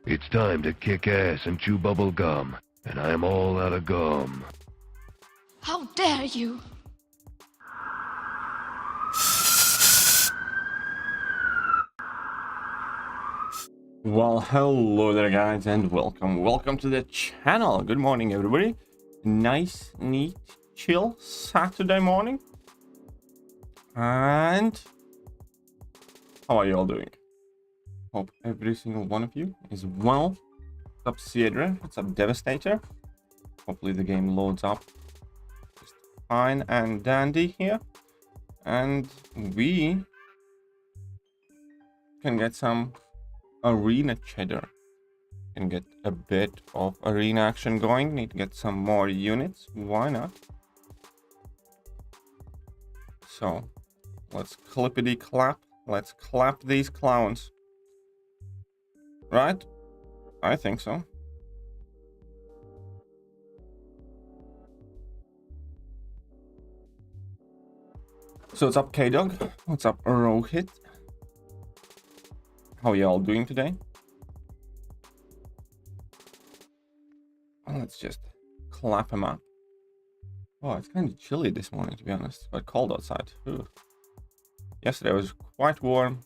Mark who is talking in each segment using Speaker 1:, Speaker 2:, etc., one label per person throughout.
Speaker 1: It's time to kick ass and chew bubble gum, and I am all out of gum.
Speaker 2: How dare you!
Speaker 3: Well, hello there guys, and welcome to the channel. Good morning everybody. Nice, neat, chill Saturday morning. And how are you all doing? Hope every single one of you is well. What's up, Cedra? What's up, Devastator? Hopefully the game loads up just fine and dandy here, and we can get some arena cheddar. Can get a bit of arena action going. Need to get some more units. Why not? So let's clippity clap. Let's clap these clowns. Right? I think so. So what's up, K-Dog? What's up, Rohit? How are you all doing today? Let's just clap him up. Oh, it's kind of chilly this morning, to be honest. It's quite cold outside. Ooh. Yesterday was quite warm.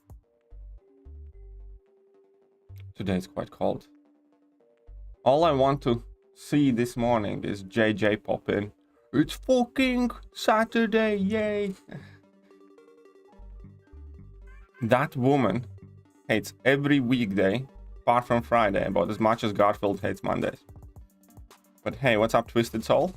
Speaker 3: Today it's quite cold. All I want to see this morning is JJ pop in. It's fucking Saturday, yay! That woman hates every weekday, apart from Friday, about as much as Garfield hates Mondays. But hey, what's up, Twisted Soul?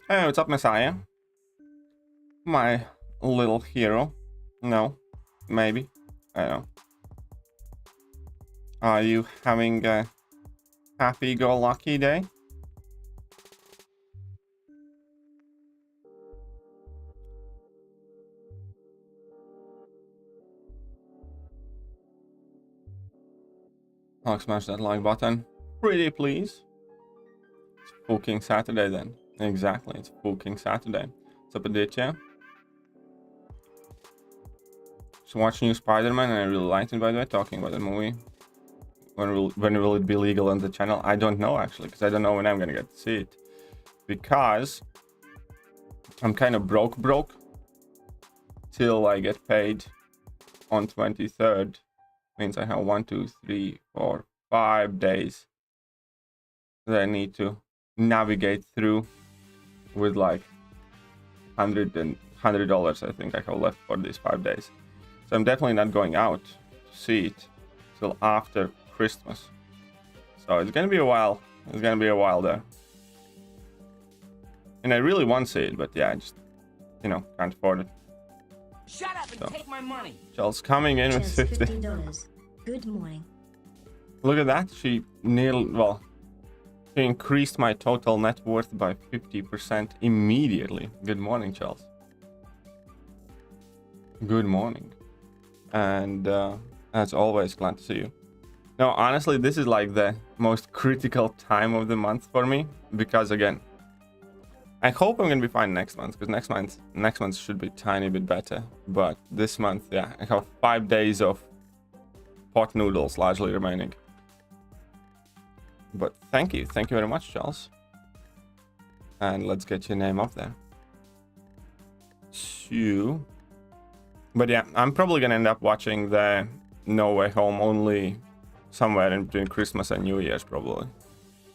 Speaker 3: Hey, what's up, Messiah? My little hero. No, maybe. I don't know. Are you having a happy-go-lucky day? I'll smash that like button. Pretty please. It's fucking Saturday then. Exactly, it's fucking Saturday. What's up, Aditya? So watching new Spider-Man, and I really liked it, by the way. Talking about the movie. When will it be legal on the channel? I don't know, actually, because I don't know when I'm gonna get to see it. Because I'm kind of broke till I get paid on 23rd. Means I have 1, 2, 3, 4, 5 days that I need to navigate through with like $100 I think I have left for these 5 days. So I'm definitely not going out to see it till after Christmas. So it's gonna be a while. It's gonna be a while there. And I really want to see it, but yeah, I just, you know, can't afford it.
Speaker 4: Shut up and take my money.
Speaker 3: Chels coming in with
Speaker 5: $50. Good morning.
Speaker 3: Look at that. She increased my total net worth by 50% immediately. Good morning, Chels. Good morning. And as always, glad to see you. Now, honestly, this is like the most critical time of the month for me, because again, I hope I'm gonna be fine next month, because next month should be a tiny bit better. But this month, yeah, I have 5 days of pot noodles largely remaining. But thank you very much, Charles. And let's get your name up there. So, but yeah, I'm probably gonna end up watching the No Way Home only somewhere in between Christmas and New Year's, probably,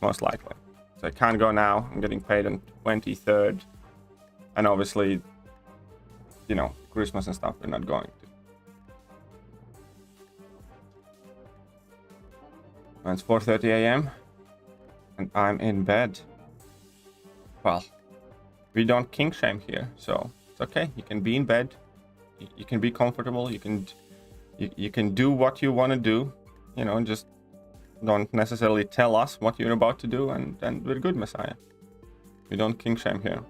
Speaker 3: most likely. So I can't go now. I'm getting paid on 23rd, and obviously, you know, Christmas and stuff, we're not going to. And it's 4:30 a.m. and I'm in bed. Well, we don't kink shame here, so it's okay. You can be in bed. You can be comfortable. You can do what you want to do. You know, just don't necessarily tell us what you're about to do, and we're good, Messiah. We don't kink shame here.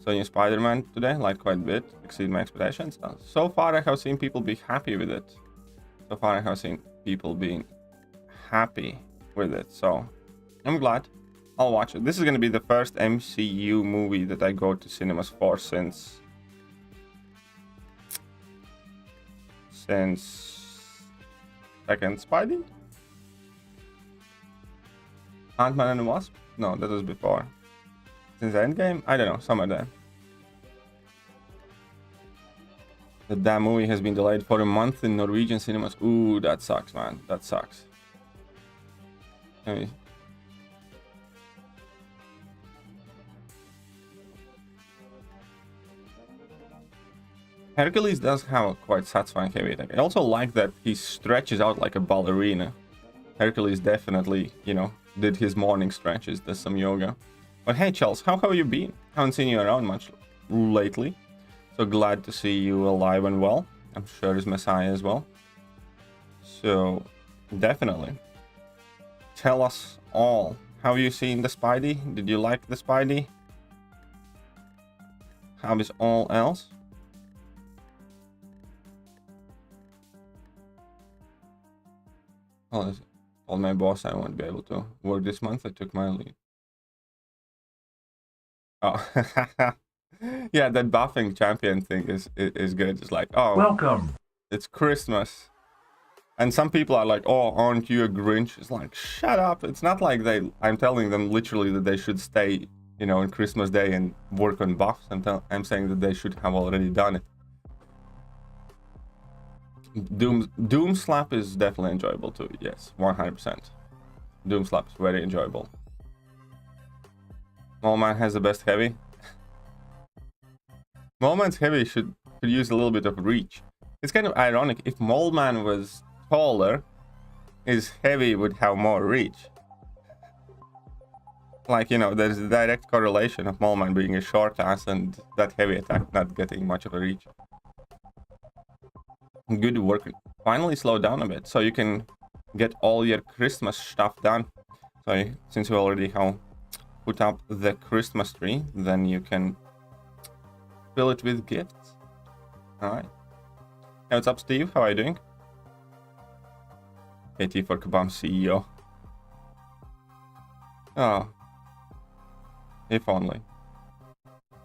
Speaker 3: So new Spider-Man today, like quite a bit, exceed my expectations. So far I have seen people be happy with it. So far I have seen people being happy with it. So I'm glad. I'll watch it. This is gonna be the first MCU movie that I go to cinemas for since second Spidey? Ant-Man and the Wasp? No, that was before. Since Endgame? I don't know, somewhere there. The damn movie has been delayed for a month in Norwegian cinemas. Ooh, that sucks, man. That sucks. Anyway. Hercules does have a quite satisfying heavy attack. I also like that he stretches out like a ballerina. Hercules definitely, you know, did his morning stretches, does some yoga. But hey, Chels, how have you been? Haven't seen you around much lately. So glad to see you alive and well. I'm sure it's Messiah as well. So, definitely. Tell us all. Have you seen the Spidey? Did you like the Spidey? How is all else? Oh, told my boss I won't be able to work this month. I took my leave. Oh, yeah, that buffing champion thing is good. It's like, oh,
Speaker 6: welcome.
Speaker 3: It's Christmas, and some people are like, oh, aren't you a Grinch? It's like, shut up. It's not like I'm telling them literally that they should stay, you know, on Christmas Day and work on buffs. I'm saying that they should have already done it. Doom Slap is definitely enjoyable too. Yes, 100%. Doom Slap is very enjoyable. Mallman has the best heavy. Mallman's heavy should use a little bit of reach. It's kind of ironic. If Mallman was taller, his heavy would have more reach. Like, you know, there's a direct correlation of Mallman being a short ass and that heavy attack not getting much of a reach. Good work. Finally slow down a bit so you can get all your Christmas stuff done. So since you already have put up the Christmas tree, then you can fill it with gifts. Alright. Hey, what's up, Steve? How are you doing? KT for Kabam CEO. Oh. If only.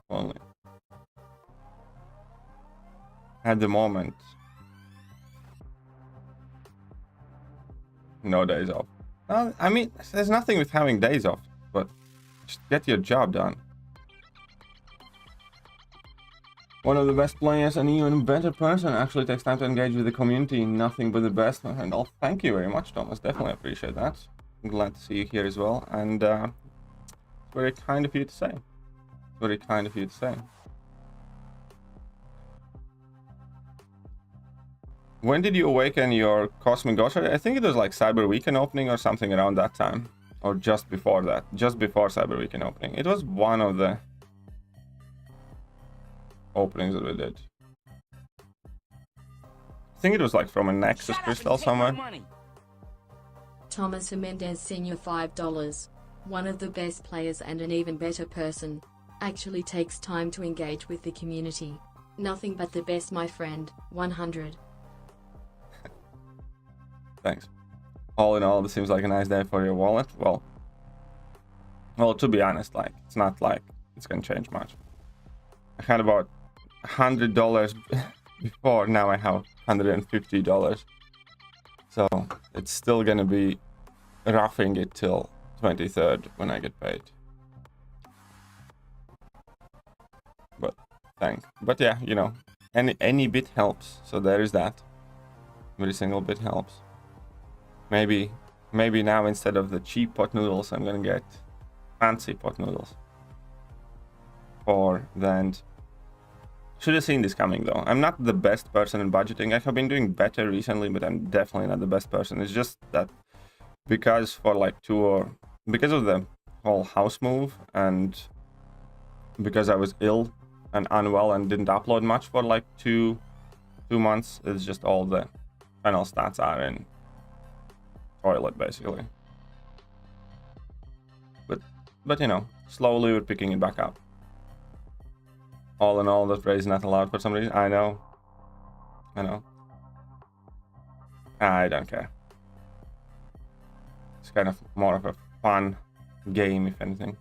Speaker 3: Only. At the moment, no days off. I mean, there's nothing with having days off, but just get your job done. One of the best players and even better person actually takes time to engage with the community. Nothing but the best. And oh, thank you very much, Thomas. Definitely appreciate that. I'm glad to see you here as well. And very kind of you to say. Very kind of you to say. When did you awaken your Cosmic Ghost? I think it was like Cyber Weekend opening or something around that time. Or just before that. Just before Cyber Weekend opening. It was one of the openings that we did. I think it was like from a Nexus crystal somewhere.
Speaker 7: Thomas Mendez Senior $5. One of the best players and an even better person. Actually takes time to engage with the community. Nothing but the best, my friend. 100.
Speaker 3: Thanks. All in all, this seems like a nice day for your wallet. Well, to be honest, like, it's not like it's gonna change much. I had about $100 before, now I have $150. So it's still gonna be roughing it till 23rd when I get paid. But yeah, you know, any bit helps. So there is that. Every single bit helps. Maybe now instead of the cheap pot noodles, I'm gonna get fancy pot noodles. Or then, should have seen this coming though. I'm not the best person in budgeting. I have been doing better recently, but I'm definitely not the best person. It's just that because for like because of the whole house move and because I was ill and unwell and didn't upload much for like two months, it's just all the final stats are in toilet basically. But you know, slowly we're picking it back up. All in all, that phrase is not allowed for some reason. I know. I don't care. It's kind of more of a fun game, if anything.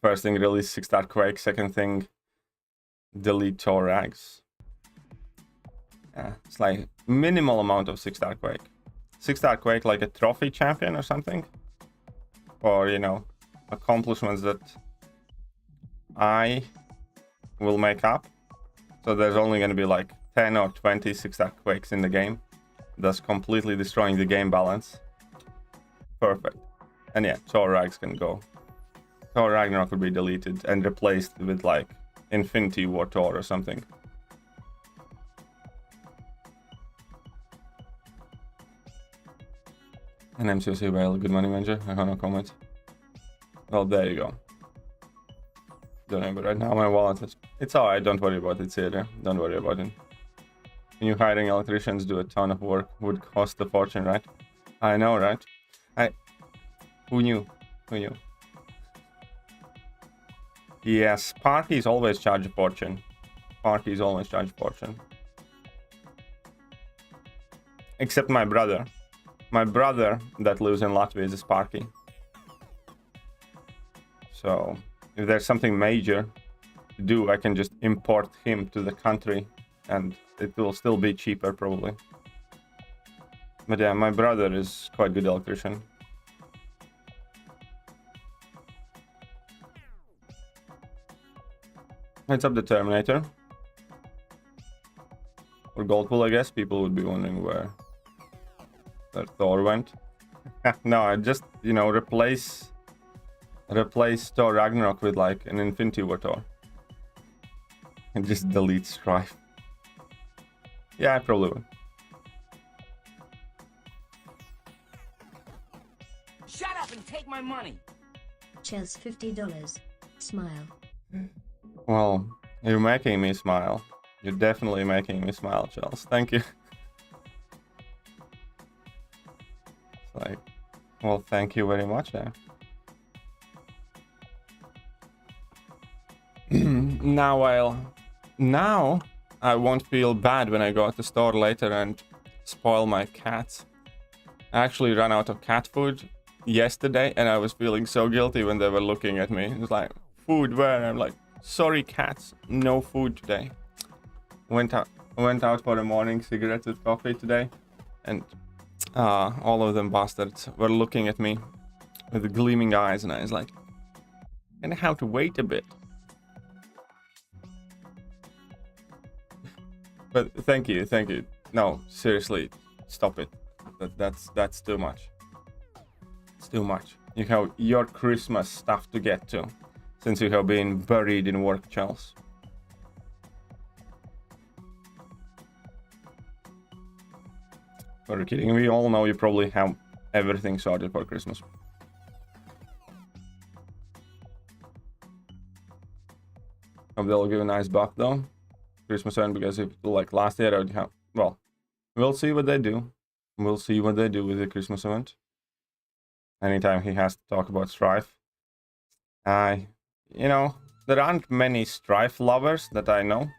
Speaker 3: First thing, release 6-star Quake. Second thing, delete Torags. Yeah, it's like minimal amount of 6-star Quake. 6-star Quake like a trophy champion or something. Or, you know, accomplishments that I will make up. So there's only going to be like 10 or 20 6-star Quakes in the game. Thus completely destroying the game balance. Perfect. And yeah, Torags can go. Thor Ragnarok would be deleted and replaced with like Infinity War Thor or something. And MCOC, well, good money manager. I have no comment. Well, there you go. Don't remember right now. My wallet is. It's alright. Don't worry about it, Celia. Don't worry about it. You hiring electricians do a ton of work. Would cost a fortune, right? I know, right? Who knew? Who knew? Yes, parties always charge a fortune. Parties always charge a fortune. Except my brother. My brother that lives in Latvia is a Sparky. So, if there's something major to do, I can just import him to the country and it will still be cheaper probably. But yeah, my brother is quite good electrician. It's up the Terminator. Or Goldpool, I guess. People would be wondering where Thor went. No, I just, you know, replace Thor Ragnarok with like an Infinity War Thor. And just delete Strife. Yeah, I probably would.
Speaker 4: Shut up and take my money.
Speaker 5: Chels $50. Smile.
Speaker 3: Well, you're making me smile. You're definitely making me smile, Chels. Thank you. It's like, well, thank you very much. Now I won't feel bad when I go to the store later and spoil my cats. I actually ran out of cat food yesterday and I was feeling so guilty when they were looking at me. It was like, food where? I'm like, sorry cats, no food today. Went out for a morning cigarette with coffee today, and all of them bastards were looking at me with gleaming eyes, and I was like, gonna have to wait a bit. But thank you. No, seriously, stop it. That's too much. It's too much. You have your Christmas stuff to get to, since you have been buried in work, Chels. Are you kidding? We all know you probably have everything sorted for Christmas. Hope they'll give a nice buff though. Christmas event, because if like last year I would have, well, we'll see what they do. We'll see what they do with the Christmas event. Anytime he has to talk about Strife. You know, there aren't many Strife lovers that I know,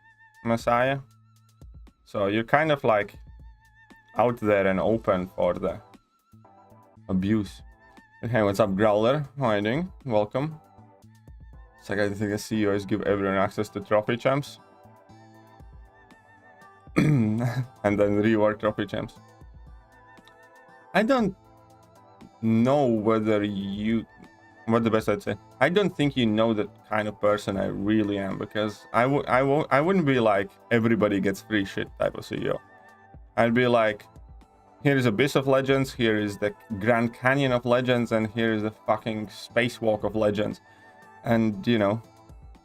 Speaker 3: Messiah. So you're kind of like out there and open for the abuse. Hey, what's up, Growler? How are you doing? Welcome. It's like I think the CEOs give everyone access to trophy champs. And then reward trophy champs. I don't know whether you... What the best I'd say? I don't think you know the kind of person I really am, because I wouldn't be like everybody gets free shit type of CEO. I'd be like, here is Abyss of Legends, here is the Grand Canyon of Legends, and here is the fucking Spacewalk of Legends. And, you know,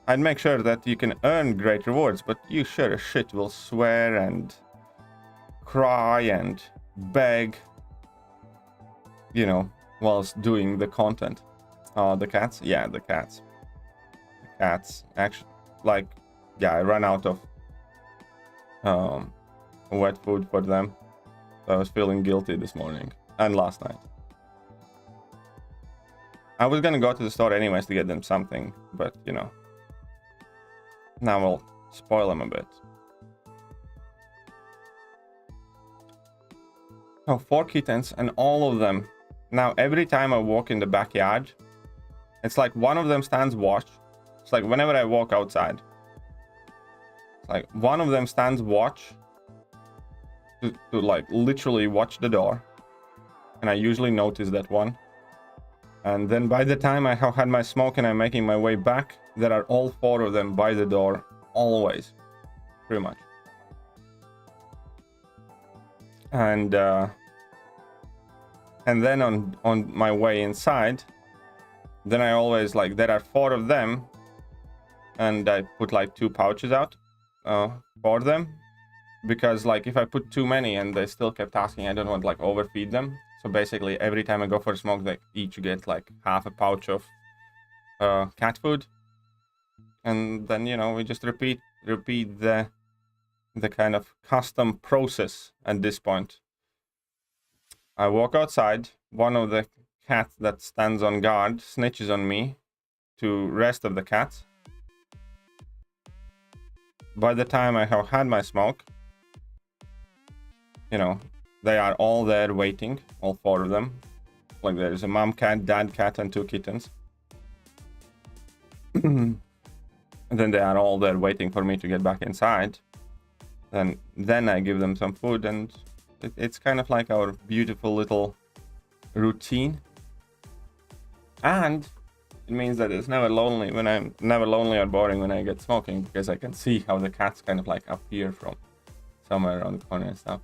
Speaker 3: I'd make sure that you can earn great rewards, but you sure as shit will swear and cry and beg, you know, whilst doing the content. The cats? Yeah, the cats. The cats. Actually, like, yeah, I ran out of wet food for them. So I was feeling guilty this morning and last night. I was gonna go to the store anyways to get them something, but, you know, now we'll spoil them a bit. So 4 kittens, and all of them. Now, every time I walk in the backyard, it's like one of them stands watch. It's like whenever I walk outside, it's like one of them stands watch to like literally watch the door. And I usually notice that one. And then by the time I have had my smoke and I'm making my way back, there are all 4 of them by the door, always, pretty much. And then on my way inside, then I always like, there are 4 of them, and I put like 2 pouches out for them, because like if I put too many and they still kept asking, I don't want to like overfeed them. So basically every time I go for a smoke, they each get like half a pouch of cat food, and then, you know, we just repeat the kind of custom process at this point. I walk outside, one of the cats that stands on guard snitches on me to rest of the cats. By the time I have had my smoke, you know, they are all there waiting, all 4 of them. Like there's a mom cat, dad cat, and 2 kittens. And then they are all there waiting for me to get back inside. And then I give them some food, and it's kind of like our beautiful little routine. And it means that it's never lonely when I'm never lonely or boring when I get smoking, because I can see how the cats kind of like appear from somewhere around the corner and stuff.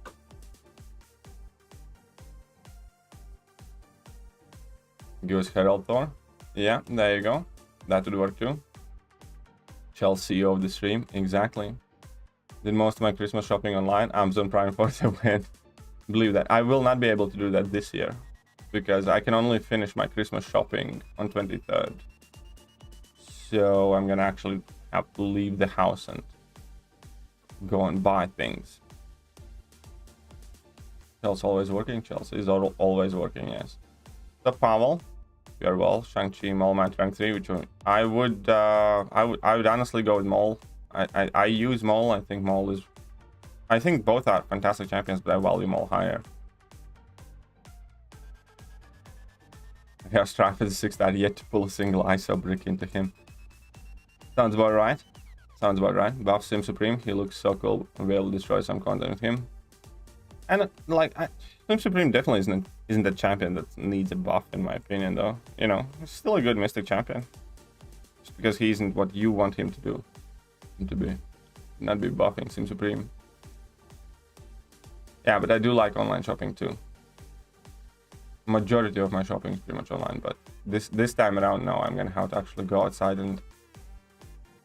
Speaker 3: Give us Herald Thor. Yeah, there you go. That would work too. Chels, CEO of the stream. Exactly. Did most of my Christmas shopping online. Amazon Prime for the win. Believe that. I will not be able to do that this year, because I can only finish my Christmas shopping on 23rd. So I'm gonna actually have to leave the house and go and buy things. Chels always working. Chels is always working, yes. So Pavel, you are well. Shang-Chi, Mole Man, rank 3, which one? I would honestly go with Mole. I use Mole. I think Mole is, I think both are fantastic champions, but I value Mole higher. I have Strife as a 6 that yet to pull a single ISO brick into him. Sounds about right. Sounds about right. Buff Sim Supreme. He looks so cool. I'll be able to destroy some content with him. And like, Sim Supreme definitely isn't a champion that needs a buff, in my opinion, though. You know, he's still a good Mystic champion. Just because he isn't what you want him to do. To be. Not be buffing Sim Supreme. Yeah, but I do like online shopping too. Majority of my shopping is pretty much online, but this time around now I'm gonna have to actually go outside and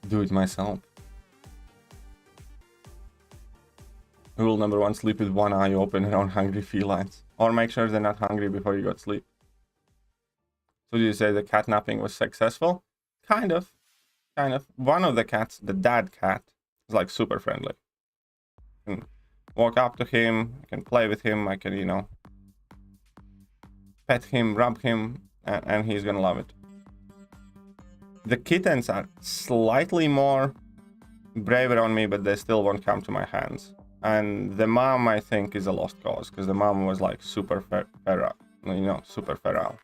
Speaker 3: do it myself. Rule number 1, sleep with one eye open around hungry felines. Or make sure they're not hungry before you go to sleep. So did you say the catnapping was successful? Kind of. Kind of. One of the cats, the dad cat, is like super friendly. I can walk up to him, I can play with him, I can, you know, pet him, rub him, and he's gonna love it. The kittens are slightly more braver on me, but they still won't come to my hands. And the mom, I think, is a lost cause, because the mom was like super feral, you know, super feral.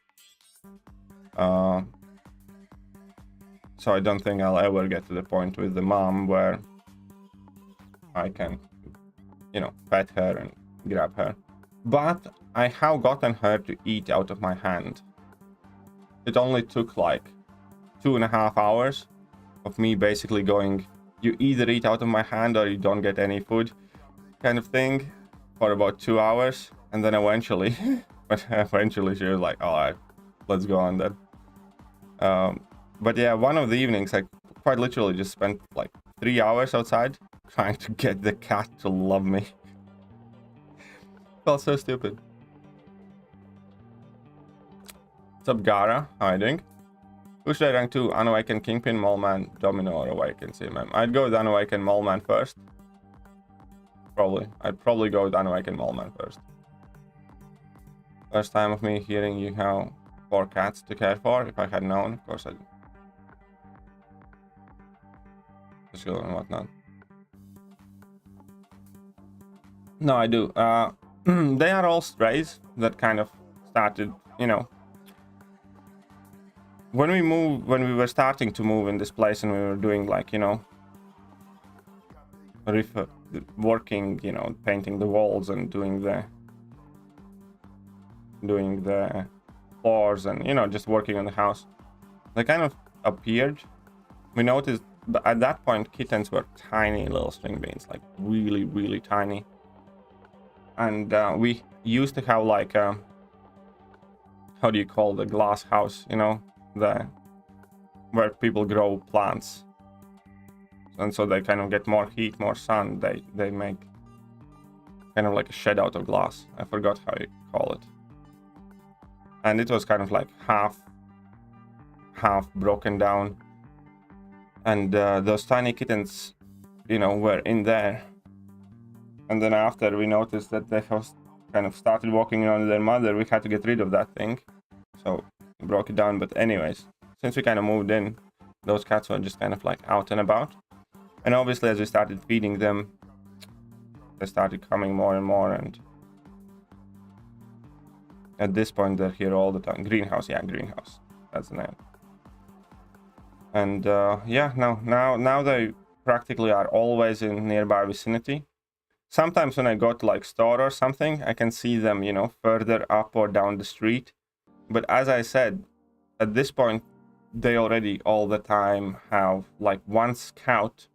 Speaker 3: So I don't think I'll ever get to the point with the mom where I can, you know, pet her and grab her. But I have gotten her to eat out of my hand. It only took like 2.5 hours of me basically going, you either eat out of my hand or you don't get any food, kind of thing, for about 2 hours. And then eventually, she was like, all right, let's go on then. But yeah, one of the evenings, I quite literally just spent like 3 hours outside trying to get the cat to love me. Felt so stupid. What's up, Gara? How are you doing? Who should I rank to? Unawakened, Kingpin, Moleman, Domino, or Awakened? I'd go with Unawakened Moleman first. Probably. I'd probably go with Unawakened Moleman first. First time of me hearing you have 4 cats to care for. If I had known, of course I'd. Just go and whatnot. No, I do. they are all strays that kind of started, you know, when we were starting to move in this place and we were doing like, you know, working, you know, painting the walls and doing the floors and, you know, just working on the house, they kind of appeared. We noticed at that point kittens were tiny little string beans, like really, really tiny. And we used to have like a, how do you call the glass house, you know, where people grow plants, and so they kind of get more heat, more sun. They make kind of like a shed out of glass. I forgot how you call it. And it was kind of like half broken down, and those tiny kittens, you know, were in there. And then after we noticed that they have kind of started walking around their mother, we had to get rid of that thing, so we broke it down. But anyways, since we kind of moved in, those cats were just kind of like out and about. And obviously as we started feeding them, they started coming more and more, and at this point they're here all the time. Greenhouse, yeah, greenhouse, that's the name. And yeah, now they practically are always in nearby vicinity. Sometimes when I go to like store or something, I can see them, you know, further up or down the street. But as I said, at this point, they already all the time have like one scout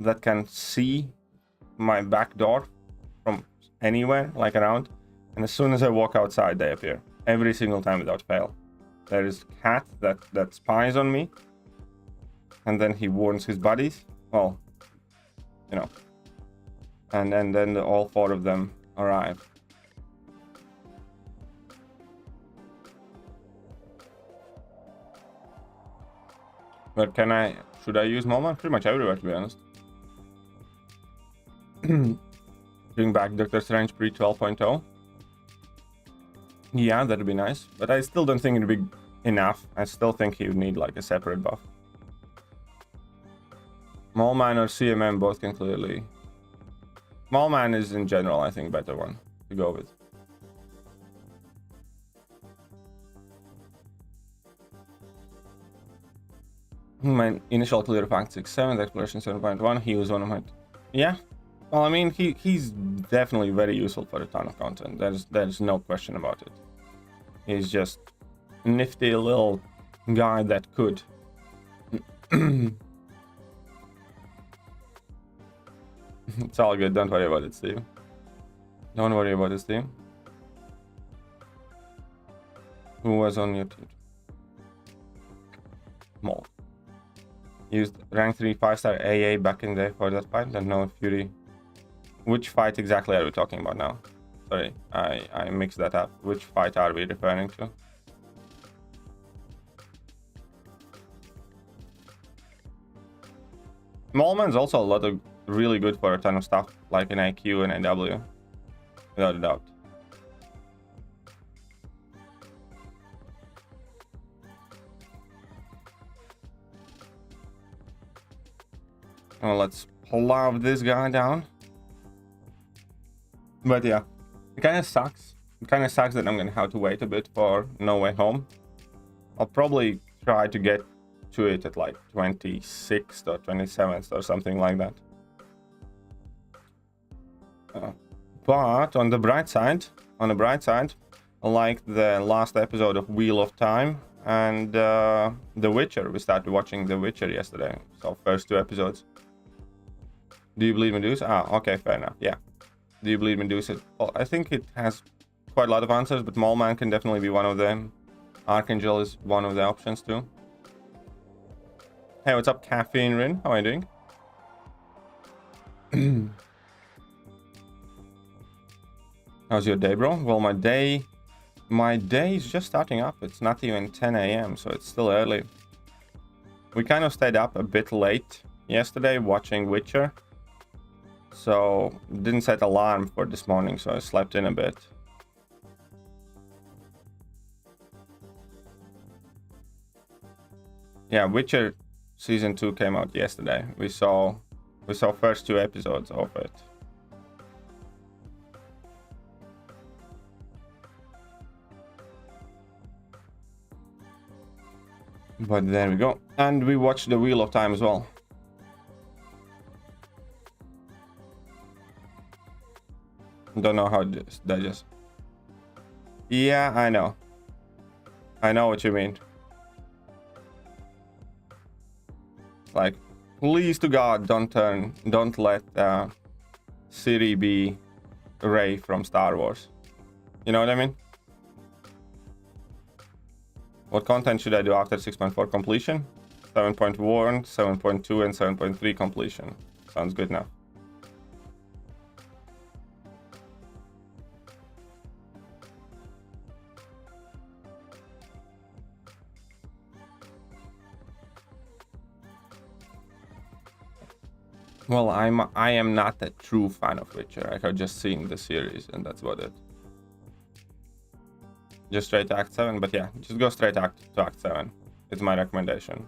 Speaker 3: that can see my back door from anywhere, like around. And as soon as I walk outside, they appear. Every single time without fail. There is a cat that spies on me. And then he warns his buddies. Well, you know. And then all four of them arrive. But should I use Moma? Pretty much everywhere, to be honest. Bring back Doctor Strange pre 12.0. Yeah, that'd be nice. But I still don't think it'd be enough. I still think he would need like a separate buff. Mallman or CMM both can clearly... Mallman is in general, I think, better one to go with. My initial clear fact 6.7, the exploration 7.1. He was one of my... Yeah. Well, I mean, he's definitely very useful for a ton of content. There's no question about it. He's just a nifty little guy that could. It's all good. Don't worry about it, Steve. Don't worry about it, Steve. Who was on your team? Mole. Used rank 3 5-star AA back in the day for that fight. Don't know if Fury. Which fight exactly are we talking about now? Sorry, I mixed that up. Which fight are we referring to? Mallman's also a lot of really good for a ton of stuff, like in IQ and AW, without a doubt. Well, let's plow this guy down. But yeah, it kind of sucks. It kind of sucks that I'm gonna have to wait a bit for No Way Home. I'll probably try to get to it at like 26th or 27th or something like that. But on the bright side, I like the last episode of Wheel of Time and The Witcher. We started watching The Witcher yesterday, so first 2 episodes. Do you believe Medusa? Ah, okay, fair enough. Yeah. Do you believe Medusa? Well, I think it has quite a lot of answers, but Mallman can definitely be one of them. Archangel is one of the options too. Hey, what's up, Caffeine Rin? How are you doing? How's your day, bro? Well, my day is just starting up. It's not even 10 a.m., so it's still early. We kind of stayed up a bit late yesterday watching Witcher. So, didn't set alarm for this morning, so I slept in a bit. Yeah, Witcher Season 2 came out yesterday. We saw first 2 episodes of it. But there we go. And we watched the Wheel of Time as well. Don't know how that just... Yeah, I know. I know what you mean. Like, please to God, don't let Siri be Rey from Star Wars. You know what I mean? What content should I do after 6.4 completion? 7.1, 7.2, and 7.3 completion. Sounds good now. Well, I am not a true fan of Witcher. I have just seen the series, and that's about it. Just straight to Act 7, but yeah, just go straight to Act 7. It's my recommendation.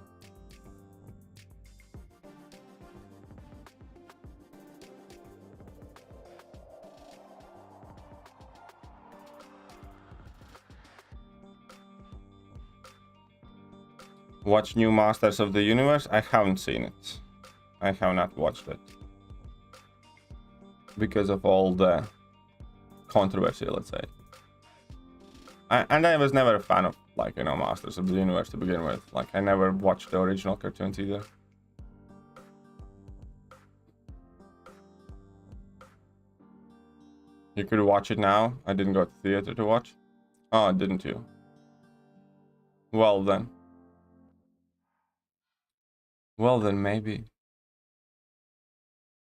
Speaker 3: Watch new Masters of the Universe? I haven't seen it. I have not watched it. Because of all the controversy, let's say. And I was never a fan of, like, you know, Masters of the Universe to begin with. Like, I never watched the original cartoons either. You could watch it now. I didn't go to the theater to watch. Oh, didn't you? Well then. Well then, maybe.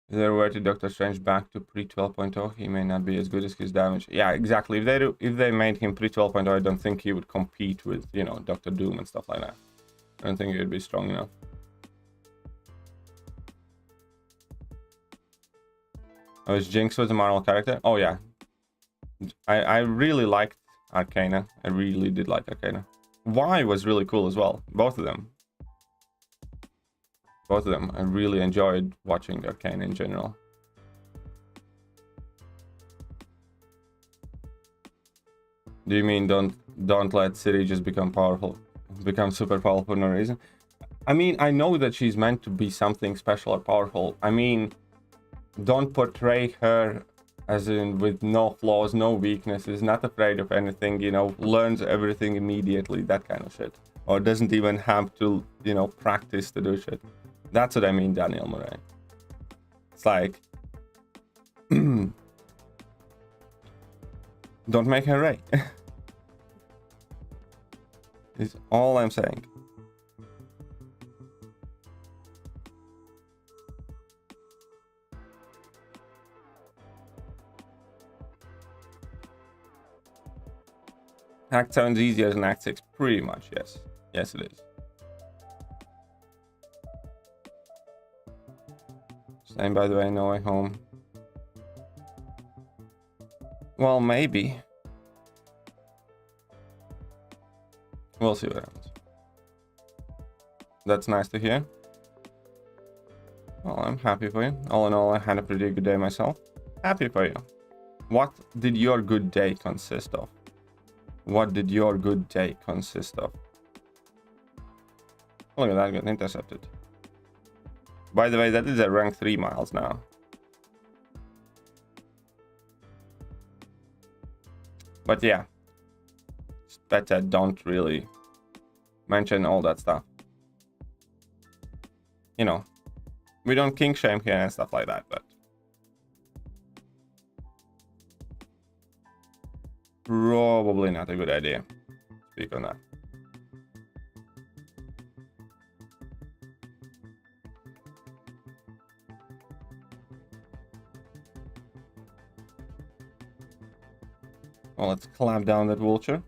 Speaker 3: If they were to Doctor Strange back to pre-12.0, he may not be as good as his damage. Yeah, exactly. If they made him pre-12.0, I don't think he would compete with, you know, Doctor Doom and stuff like that. I don't think he would be strong enough. Oh, is Jinx was a Marvel character? Oh yeah. I really liked Arcana. I really did like Arcana. Y was really cool as well. Both of them. Both of them. I really enjoyed watching Arcane in general. Do you mean don't let Siri just become super powerful for no reason? I mean, I know that she's meant to be something special or powerful. I mean, don't portray her as in with no flaws, no weaknesses, not afraid of anything, you know, learns everything immediately, that kind of shit. Or doesn't even have to, you know, practice to do shit. That's what I mean, Daniel Murray. It's like, don't make her Rey. Is all I'm saying. Act 7 is easier than Act 6, pretty much, yes. Yes, it is. Same, by the way, No Way Home. Well, maybe. We'll see what happens. That's nice to hear. Well, I'm happy for you. All in all, I had a pretty good day myself. Happy for you. What did your good day consist of? What did your good day consist of? Look at that, got intercepted. By the way, that is a rank 3 miles now. But yeah, it's better don't really mention all that stuff. You know, we don't kink shame here and stuff like that, but probably not a good idea. Speak on that. Well, let's clamp down that vulture.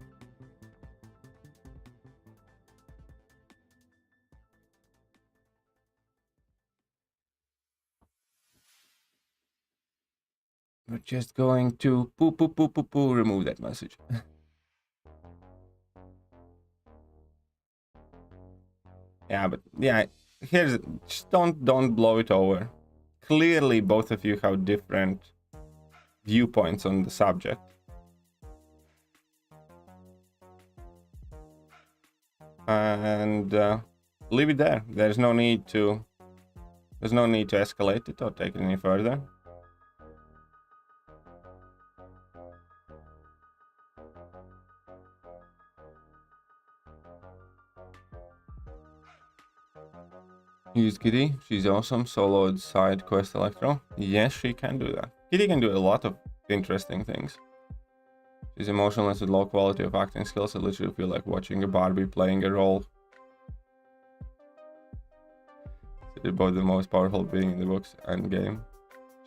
Speaker 3: We're just going to remove that message. Yeah, but yeah, here's just don't blow it over. Clearly, both of you have different viewpoints on the subject. and leave it there. There's no need to escalate it or take it any further. Use Kitty. She's awesome. Soloed side quest Electro. Yes, she can do that. Kitty can do a lot of interesting things. She's emotionless with low quality of acting skills. I literally feel like watching a Barbie playing a role. She's both the most powerful being in the books and game.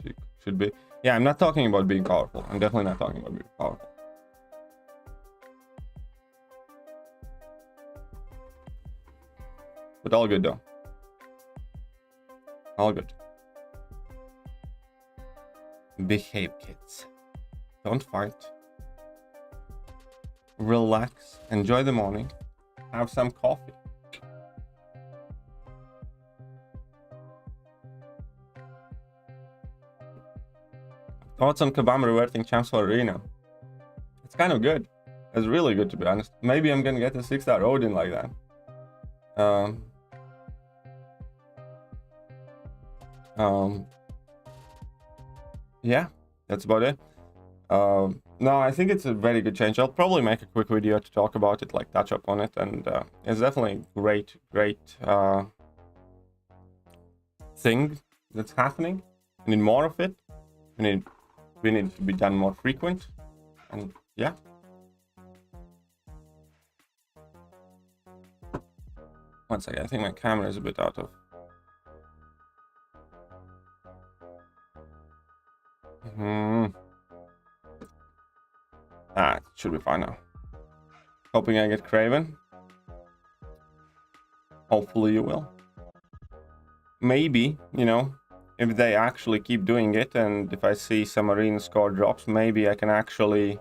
Speaker 3: She should be. Yeah, I'm not talking about being powerful. I'm definitely not talking about being powerful. But all good though. All good. Behave, kids. Don't fight. Relax. Enjoy the morning. Have some coffee. Thoughts on Kabam reverting champs for arena? It's kind of good. It's really good, to be honest. Maybe I'm gonna get a 6-star Odin like that. Yeah, that's about it. No, I think it's a very good change. I'll probably make a quick video to talk about it, like touch up on it, and it's definitely great thing that's happening. We need more of it. We need it to be done more frequent, and yeah. One second, I think my camera is a bit out of. It should be fine now. Hoping I get Craven. Hopefully you will. Maybe, you know, if they actually keep doing it, and if I see some arena score drops, maybe I can actually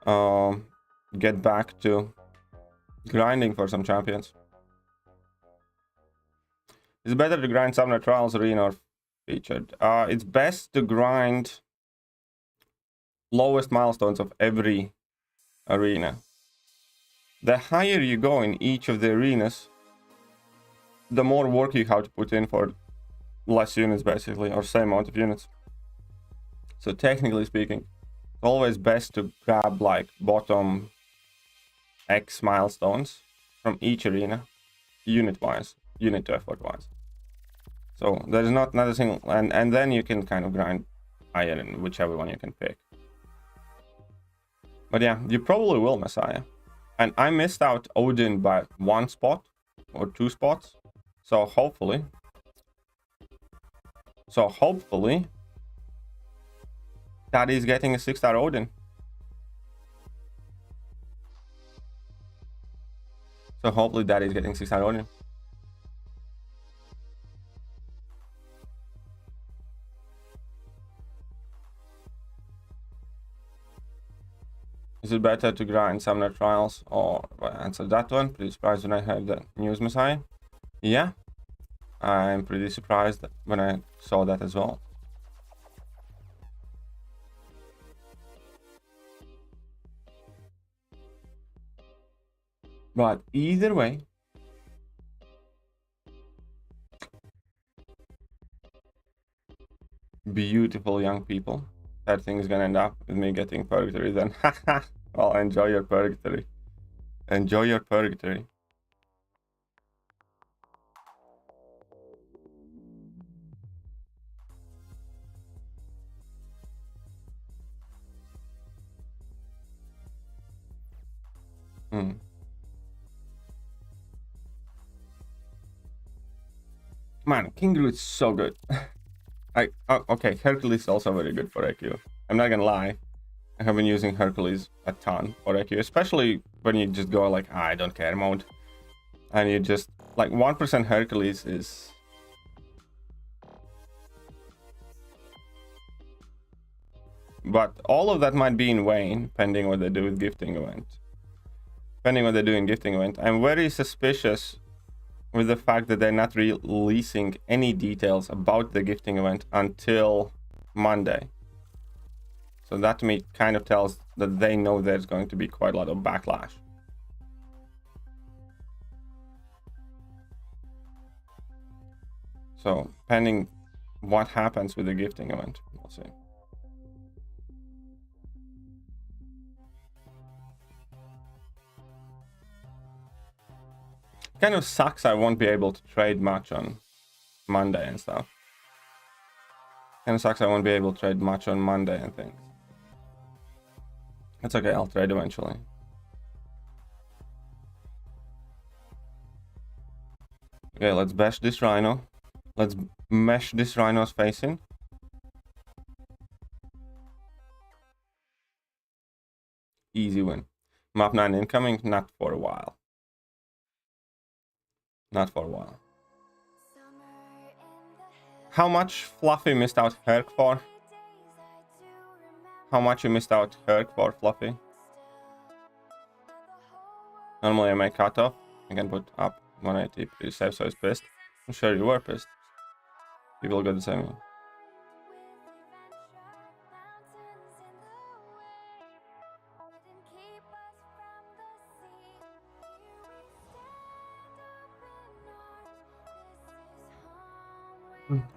Speaker 3: get back to grinding for some champions. It's better to grind Summoner Trials Arena or featured. It's best to grind lowest milestones of every arena. The higher you go in each of the arenas, the more work you have to put in for less units, basically, or same amount of units. So technically speaking, it's always best to grab like bottom X milestones from each arena, unit-wise, unit to effort-wise. So there's not another single, and then you can kind of grind higher in whichever one you can pick. But yeah, you probably will, Messiah. And I missed out Odin by 1 spot or 2 spots. So hopefully Daddy is getting a 6-star Odin. So hopefully Daddy is getting 6-star Odin. Is it better to grind Summoner Trials or answer that one? Pretty surprised when I heard the news, Messiah. Yeah, I'm pretty surprised when I saw that as well. But either way, beautiful young people. That thing is gonna end up with me getting purgatory then. Well, enjoy your purgatory. Enjoy your purgatory. Man, King Gru is so good. Okay, Hercules is also very good for EQ. I'm not gonna lie. I have been using Hercules a ton for EQ, especially when you just go like, I don't care mode. And you just, like 1% Hercules is... But all of that might be in Wayne, pending what they do with gifting event. Depending what they do in gifting event. I'm very suspicious with the fact that they're not releasing any details about the gifting event until Monday. So that to me kind of tells that they know there's going to be quite a lot of backlash. So pending what happens with the gifting event, we'll see. Kind of sucks I won't be able to trade much on Monday and stuff. Kind of sucks I won't be able to trade much on Monday and things. It's okay, I'll trade eventually. Okay, let's bash this rhino. Let's mesh this rhino's face in. Easy win. Map 9 incoming, not for a while. Not for a while. How much Fluffy missed out Herc for? How much you missed out Herc for, Fluffy? Normally I make cutoff. I can put up 180 pretty safe, so he's pissed. I'm sure you were pissed. People got the same.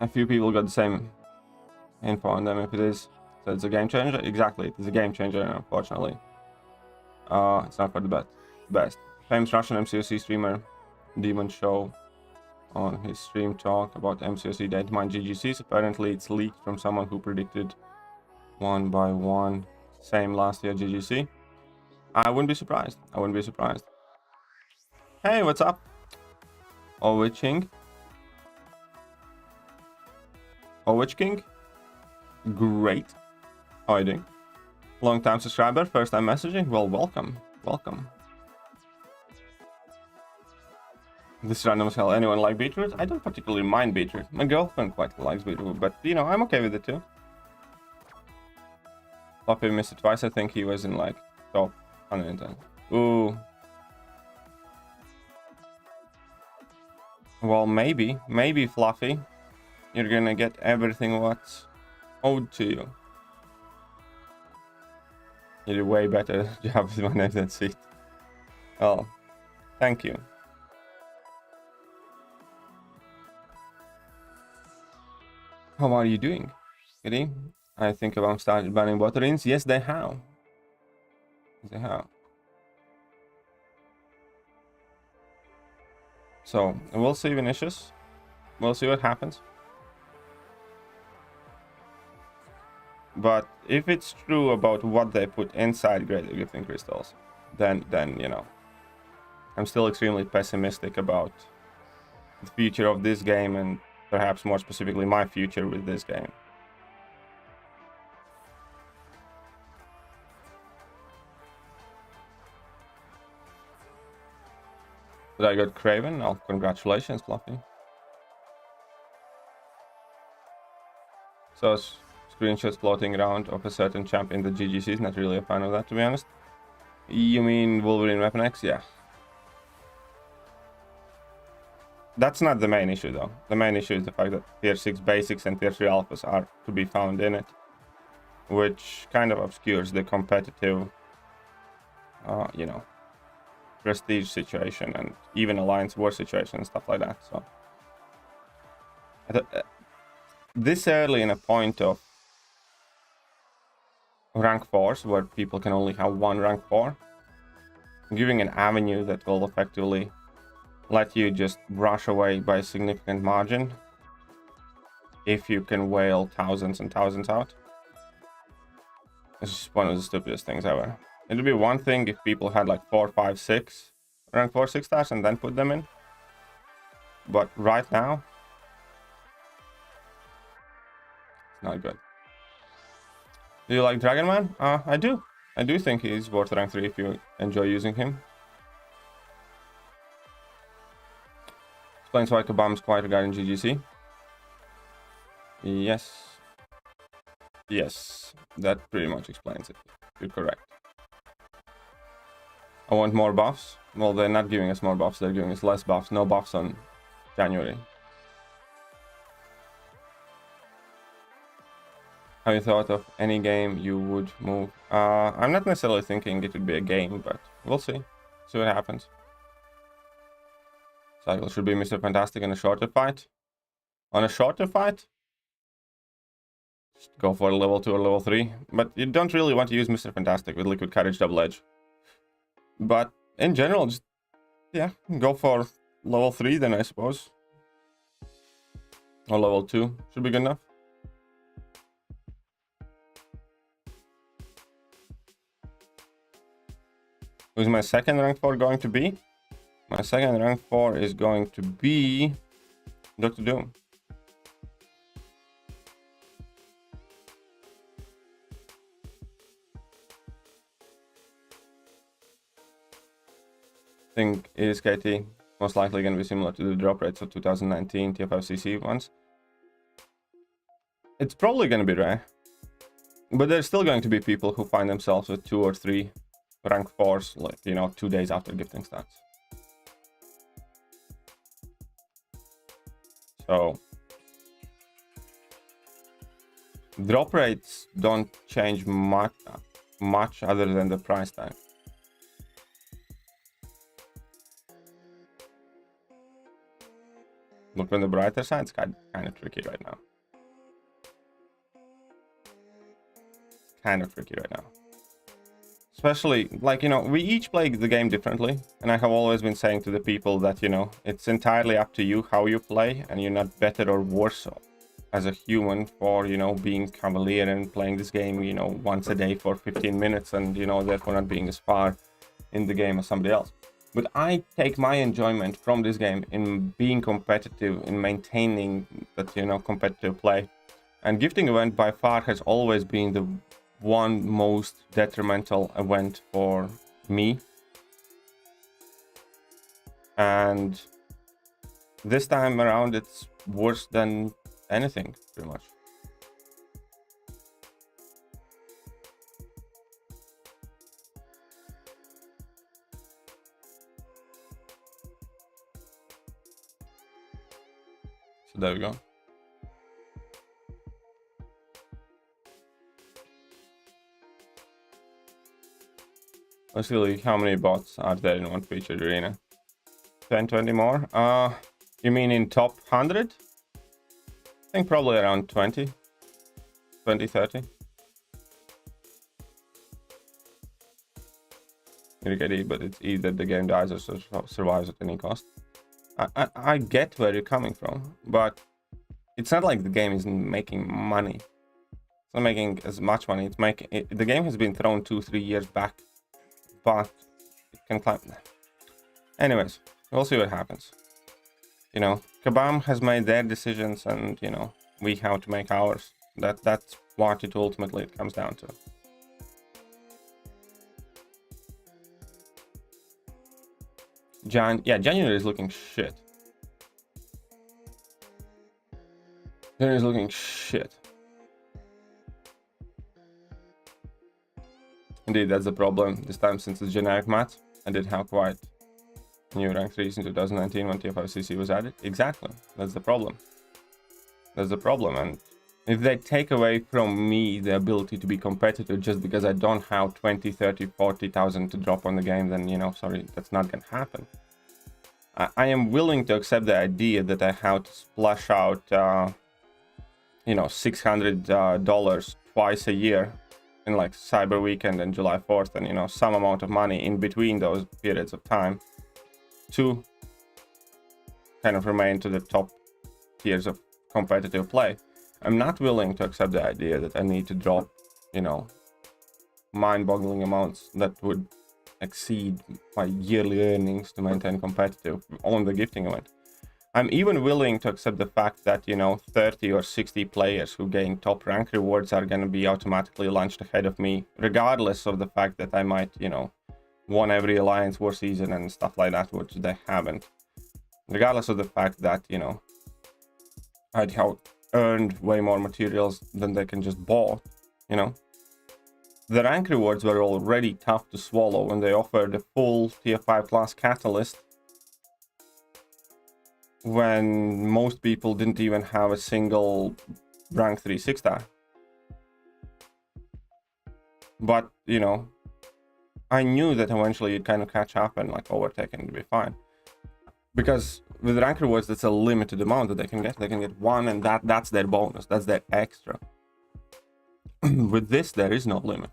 Speaker 3: A few people got the same info on them if it is. So it's a game changer? Exactly, it is a game changer, unfortunately. It's not for the best. Famous Russian MCOC streamer Demon Show on his stream talk about MCOC data mine GGCs. Apparently it's leaked from someone who predicted 1 by 1 same last year GGC. I wouldn't be surprised. I wouldn't be surprised. Hey, what's up? Owich King. Owich King. Great. How are you doing? Long time subscriber, first time messaging. Well, welcome. Welcome. This random as hell. Anyone like beetroot? I don't particularly mind beetroot. My girlfriend quite likes beetroot, but you know, I'm okay with it too. Fluffy missed it twice. I think he was in like top 110. Ooh. Well, maybe Fluffy, you're gonna get everything what's owed to you. You did way better job with my name than seat. Well, thank you. How are you doing, Kitty? I think I've started banning botterines. Yes, they have. They have. So, we'll see, Vinicius. We'll see what happens. But if it's true about what they put inside Greatly Gifting Crystals, then you know, I'm still extremely pessimistic about the future of this game and perhaps more specifically my future with this game. But I got Craven. Oh, congratulations, Fluffy. So screenshots floating around of a certain champ in the GGC. Not really a fan of that, to be honest. You mean Wolverine Weapon X? Yeah. That's not the main issue, though. The main issue is the fact that tier 6 basics and tier 3 alphas are to be found in it, which kind of obscures the competitive, you know, prestige situation and even alliance war situation and stuff like that. So this early in a point of rank 4s where people can only have one rank 4, giving an avenue that will effectively let you just brush away by a significant margin if you can whale thousands and thousands out. It's just one of the stupidest things ever. It would be one thing if people had like 4, 5, 6 rank 4 6 stars and then put them in, but right now it's not good. Do you like Dragon Man? I do think he's worth rank 3 if you enjoy using him. Explains why Kabam's quiet regarding GGC. Yes, that pretty much explains it. You're correct. I want more buffs. Well, they're not giving us more buffs, they're giving us less buffs. No buffs on January. Have you thought of any game you would move? I'm not necessarily thinking it would be a game, but we'll see. See what happens. Cycle should be Mr. Fantastic in a shorter fight. On a shorter fight, just go for a level 2 or level 3. But you don't really want to use Mr. Fantastic with Liquid Courage Double Edge. But in general, just, yeah, go for level 3 then, I suppose. Or level 2 should be good enough. Who's my second rank 4 going to be? My second rank 4 is going to be Dr. Doom. I think it is KT. Most likely going to be similar to the drop rates of 2019 TF5CC ones. It's probably going to be rare. But there's still going to be people who find themselves with 2 or 3 rank 4s, like, you know, 2 days after gifting starts. So drop rates don't change much other than the price tag. Look on the brighter side, it's kind of tricky right now. Kind of tricky right now. Especially, like, you know, we each play the game differently. And I have always been saying to the people that, you know, it's entirely up to you how you play. And you're not better or worse as a human for, you know, being cavalier and playing this game, you know, once a day for 15 minutes. And, you know, therefore not being as far in the game as somebody else. But I take my enjoyment from this game in being competitive, in maintaining that, you know, competitive play. And gifting event by far has always been the one most detrimental event for me. And this time around, it's worse than anything, pretty much. So there we go. Let's see, like, how many bots are there in one featured arena? 10, 20 more? You mean in top 100? I think probably around 20, 30. But it's either the game dies or survives at any cost. I get where you're coming from, but it's not like the game isn't making money. It's not making as much money. The game has been thrown 2-3 years back, but it can climb. Anyways, we'll see what happens. You know, Kabam has made their decisions, and, you know, we have to make ours. That's what it ultimately comes down to. January is looking shit. January is looking shit. Indeed, that's the problem. This time, since it's generic math, I did have quite new rank 3s in 2019 when TF5CC was added. Exactly. That's the problem. That's the problem. And if they take away from me the ability to be competitive just because I don't have 20, 30, 40,000 to drop on the game, then, you know, sorry, that's not going to happen. I am willing to accept the idea that I have to splash out, you know, $600 twice a year in, like, Cyber Weekend and July 4th, and, you know, some amount of money in between those periods of time to kind of remain to the top tiers of competitive play. I'm not willing to accept the idea that I need to drop, you know, mind-boggling amounts that would exceed my yearly earnings to maintain competitive on the gifting event. I'm even willing to accept the fact that, you know, 30 or 60 players who gain top rank rewards are going to be automatically launched ahead of me, regardless of the fact that I might, you know, won every Alliance War season and stuff like that, which they haven't. Regardless of the fact that, you know, I'd have earned way more materials than they can just bought, you know. The rank rewards were already tough to swallow when they offered a full tier 5 class catalyst, when most people didn't even have a single rank 3 6-star. But, you know, I knew that eventually you'd kind of catch up and, like, overtake and it'd be fine. Because with rank rewards, that's a limited amount that they can get. They can get one, and that's their bonus. That's their extra. With this, there is no limit.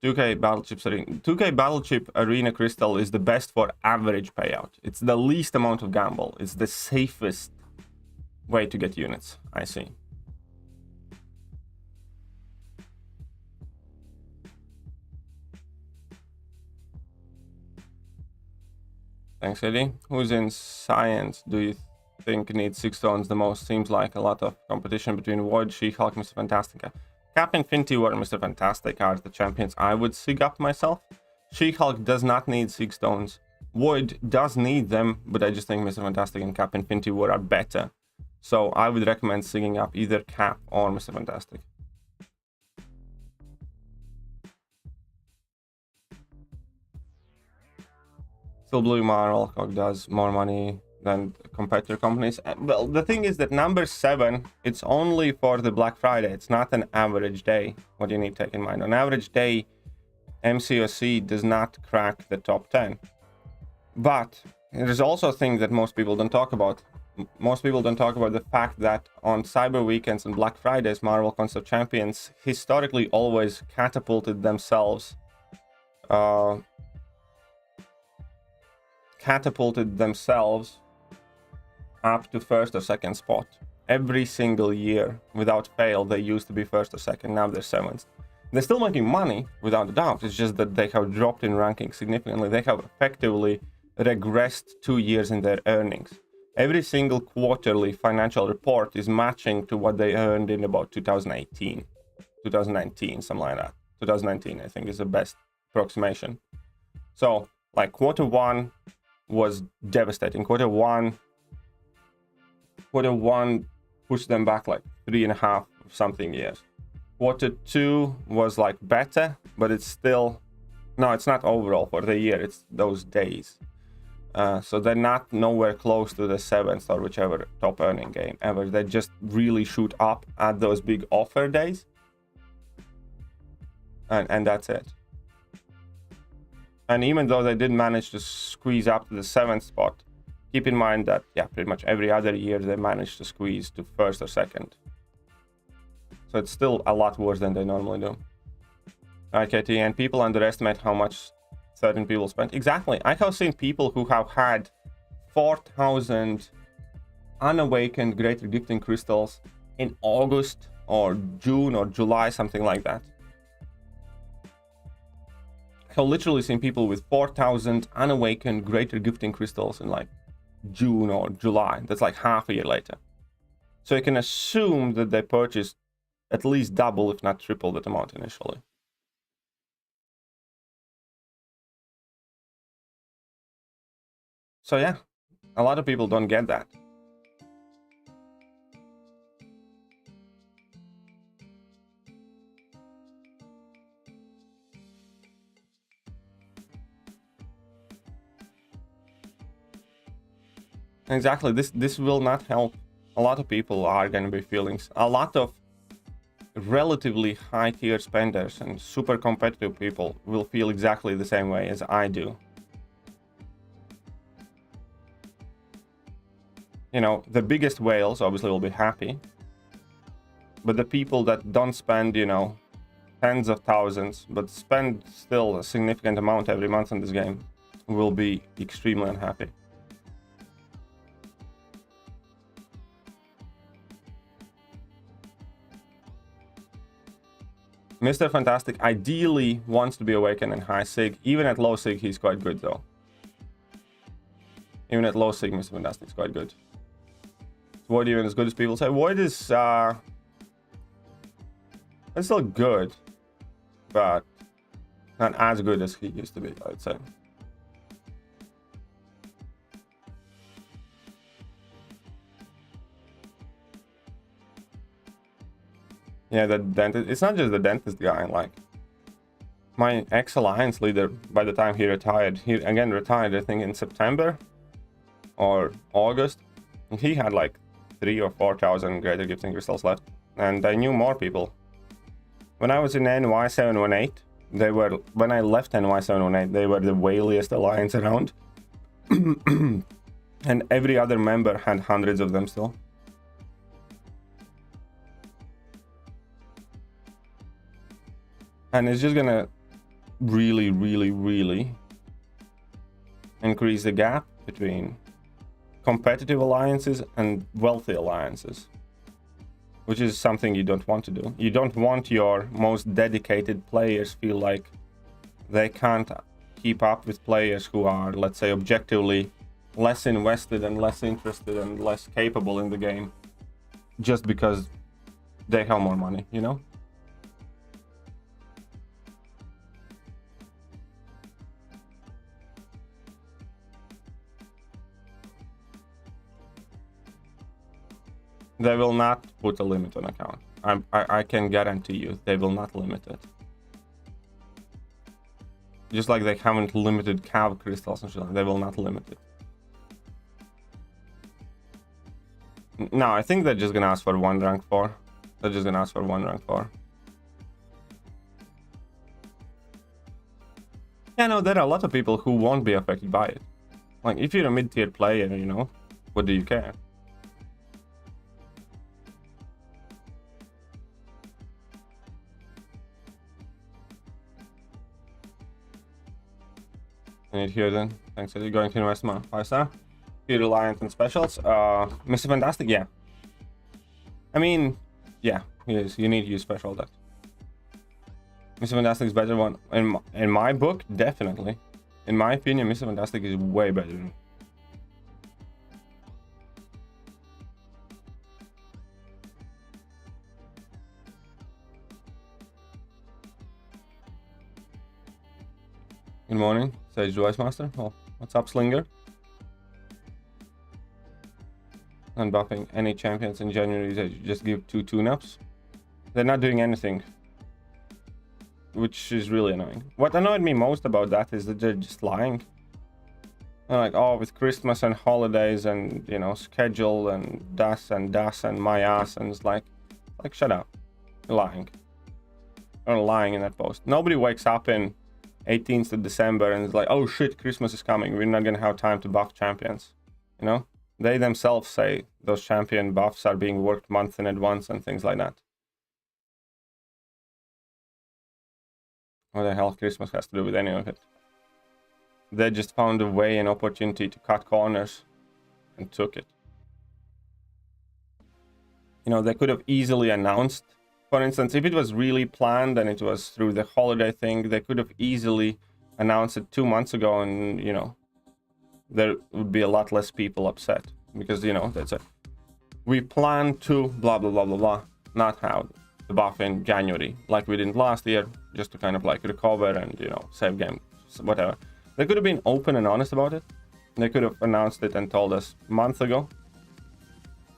Speaker 3: $2K Battleship Arena. 2K Battleship Arena Crystal is the best for average payout. It's the least amount of gamble. It's the safest way to get units, I see. Thanks, Eddie. Who's in science do you think needs 6 stones the most? Seems like a lot of competition between Void, She-Hulk, Mr. Fantastica. Cap, Infinity War, and Mr. Fantastic are the champions I would sig up myself. She-Hulk does not need 6 stones. Void does need them, but I just think Mr. Fantastic and Cap Infinity War are better. So I would recommend sigging up either Cap or Mr. Fantastic. Still Blue Marvel does more money than competitor companies. Well, the thing is that number 7, it's only for the Black Friday. It's not an average day. What you need to take in mind. On average day, MCOC does not crack the top 10. But there's also a thing that most people don't talk about. Most people don't talk about the fact that on Cyber Weekends and Black Fridays, Marvel Console Champions historically always catapulted themselves up to first or second spot every single year without fail. They used to be first or second, now they're 7th. They're still making money without a doubt. It's just that they have dropped in ranking significantly. They have effectively regressed 2 years in their earnings. Every single quarterly financial report is matching to what they earned in about 2019, something like that. 2019 I think is the best approximation. So like quarter 1 was devastating. Quarter one pushed them back like 3.5 something years. Quarter 2 was like better, but it's still, no, it's not overall for the year, it's those days. So they're not nowhere close to the 7th or whichever top earning game ever. They just really shoot up at those big offer days, and that's it. And even though they did manage to squeeze up to the 7th spot, keep in mind that, yeah, pretty much every other year they managed to squeeze to first or 2nd. So it's still a lot worse than they normally do. KT, and people underestimate how much certain people spend. Exactly. I have seen people who have had 4,000 unawakened greater gifting crystals in August or June or July, something like that. I've literally seen people with 4,000 unawakened greater gifting crystals in like June or July. That's like half a year later. So you can assume that they purchased at least double, if not triple, that amount initially. So yeah, a lot of people don't get that. Exactly, this will not help. A lot of people are going to be feeling, a lot of relatively high tier spenders and super competitive people will feel exactly the same way as I do. You know, the biggest whales obviously will be happy, but the people that don't spend, you know, tens of thousands, but spend still a significant amount every month in this game will be extremely unhappy. Mr. Fantastic ideally wants to be awakened in high sig. Even at low sig, he's quite good though. Even at low sig, Mr. Fantastic is quite good. Is Void even as good as people say? Void is it's still good, but not as good as he used to be, I would say. Yeah, the dentist, it's not just the dentist guy. Like my ex-alliance leader, by the time he retired, he again retired I think in September or August, and he had like 3 or 4,000 greater gifting crystals left, and I knew more people. When I was in NY718, they were, when I left NY718, they were the whaliest alliance around. And every other member had hundreds of them still. And it's just gonna really, really, really increase the gap between competitive alliances and wealthy alliances, which is something you don't want to do. You don't want your most dedicated players feel like they can't keep up with players who are, let's say, objectively less invested and less interested and less capable in the game just because they have more money, you know? They will not put a limit on account. I can guarantee you they will not limit it. Just like they haven't limited cav crystals and shit, they will not limit it. No, I think they're just gonna ask for 1 rank 4. They're just gonna ask for 1 rank 4. Yeah, no, there are a lot of people who won't be affected by it. Like, if you're a mid-tier player, you know, what do you care? I need here then. Thanks. Are you going to invest more? 5-star? You're reliant on specials. Mr. Fantastic, yeah. I mean, yeah, yes, you need to use special that. Mr. Fantastic is better one. In my book, definitely. In my opinion, Mr. Fantastic is way better. Good morning, Sage Device Master. Oh, what's up, Slinger? Unbuffing any champions in January, they just give 2 tune-ups. They're not doing anything, which is really annoying. What annoyed me most about that is that they're just lying. They're like, oh, with Christmas and holidays and, you know, schedule and das and my ass, and it's like shut up. You're lying. You're lying in that post. Nobody wakes up in 18th of December and it's like, oh shit, Christmas is coming, we're not gonna have time to buff champions, you know? They themselves say those champion buffs are being worked months in advance and things like that. What the hell Christmas has to do with any of it? They just found a way, an opportunity to cut corners and took it. You know, they could have easily announced, for instance, if it was really planned and it was through the holiday thing, they could have easily announced it 2 months ago, and, you know, there would be a lot less people upset. Because, you know, that's it. We plan to blah, blah, blah, blah, blah, not have the buff in January, like we didn't last year, just to kind of like recover and, you know, save game, whatever. They could have been open and honest about it. They could have announced it and told us a month ago.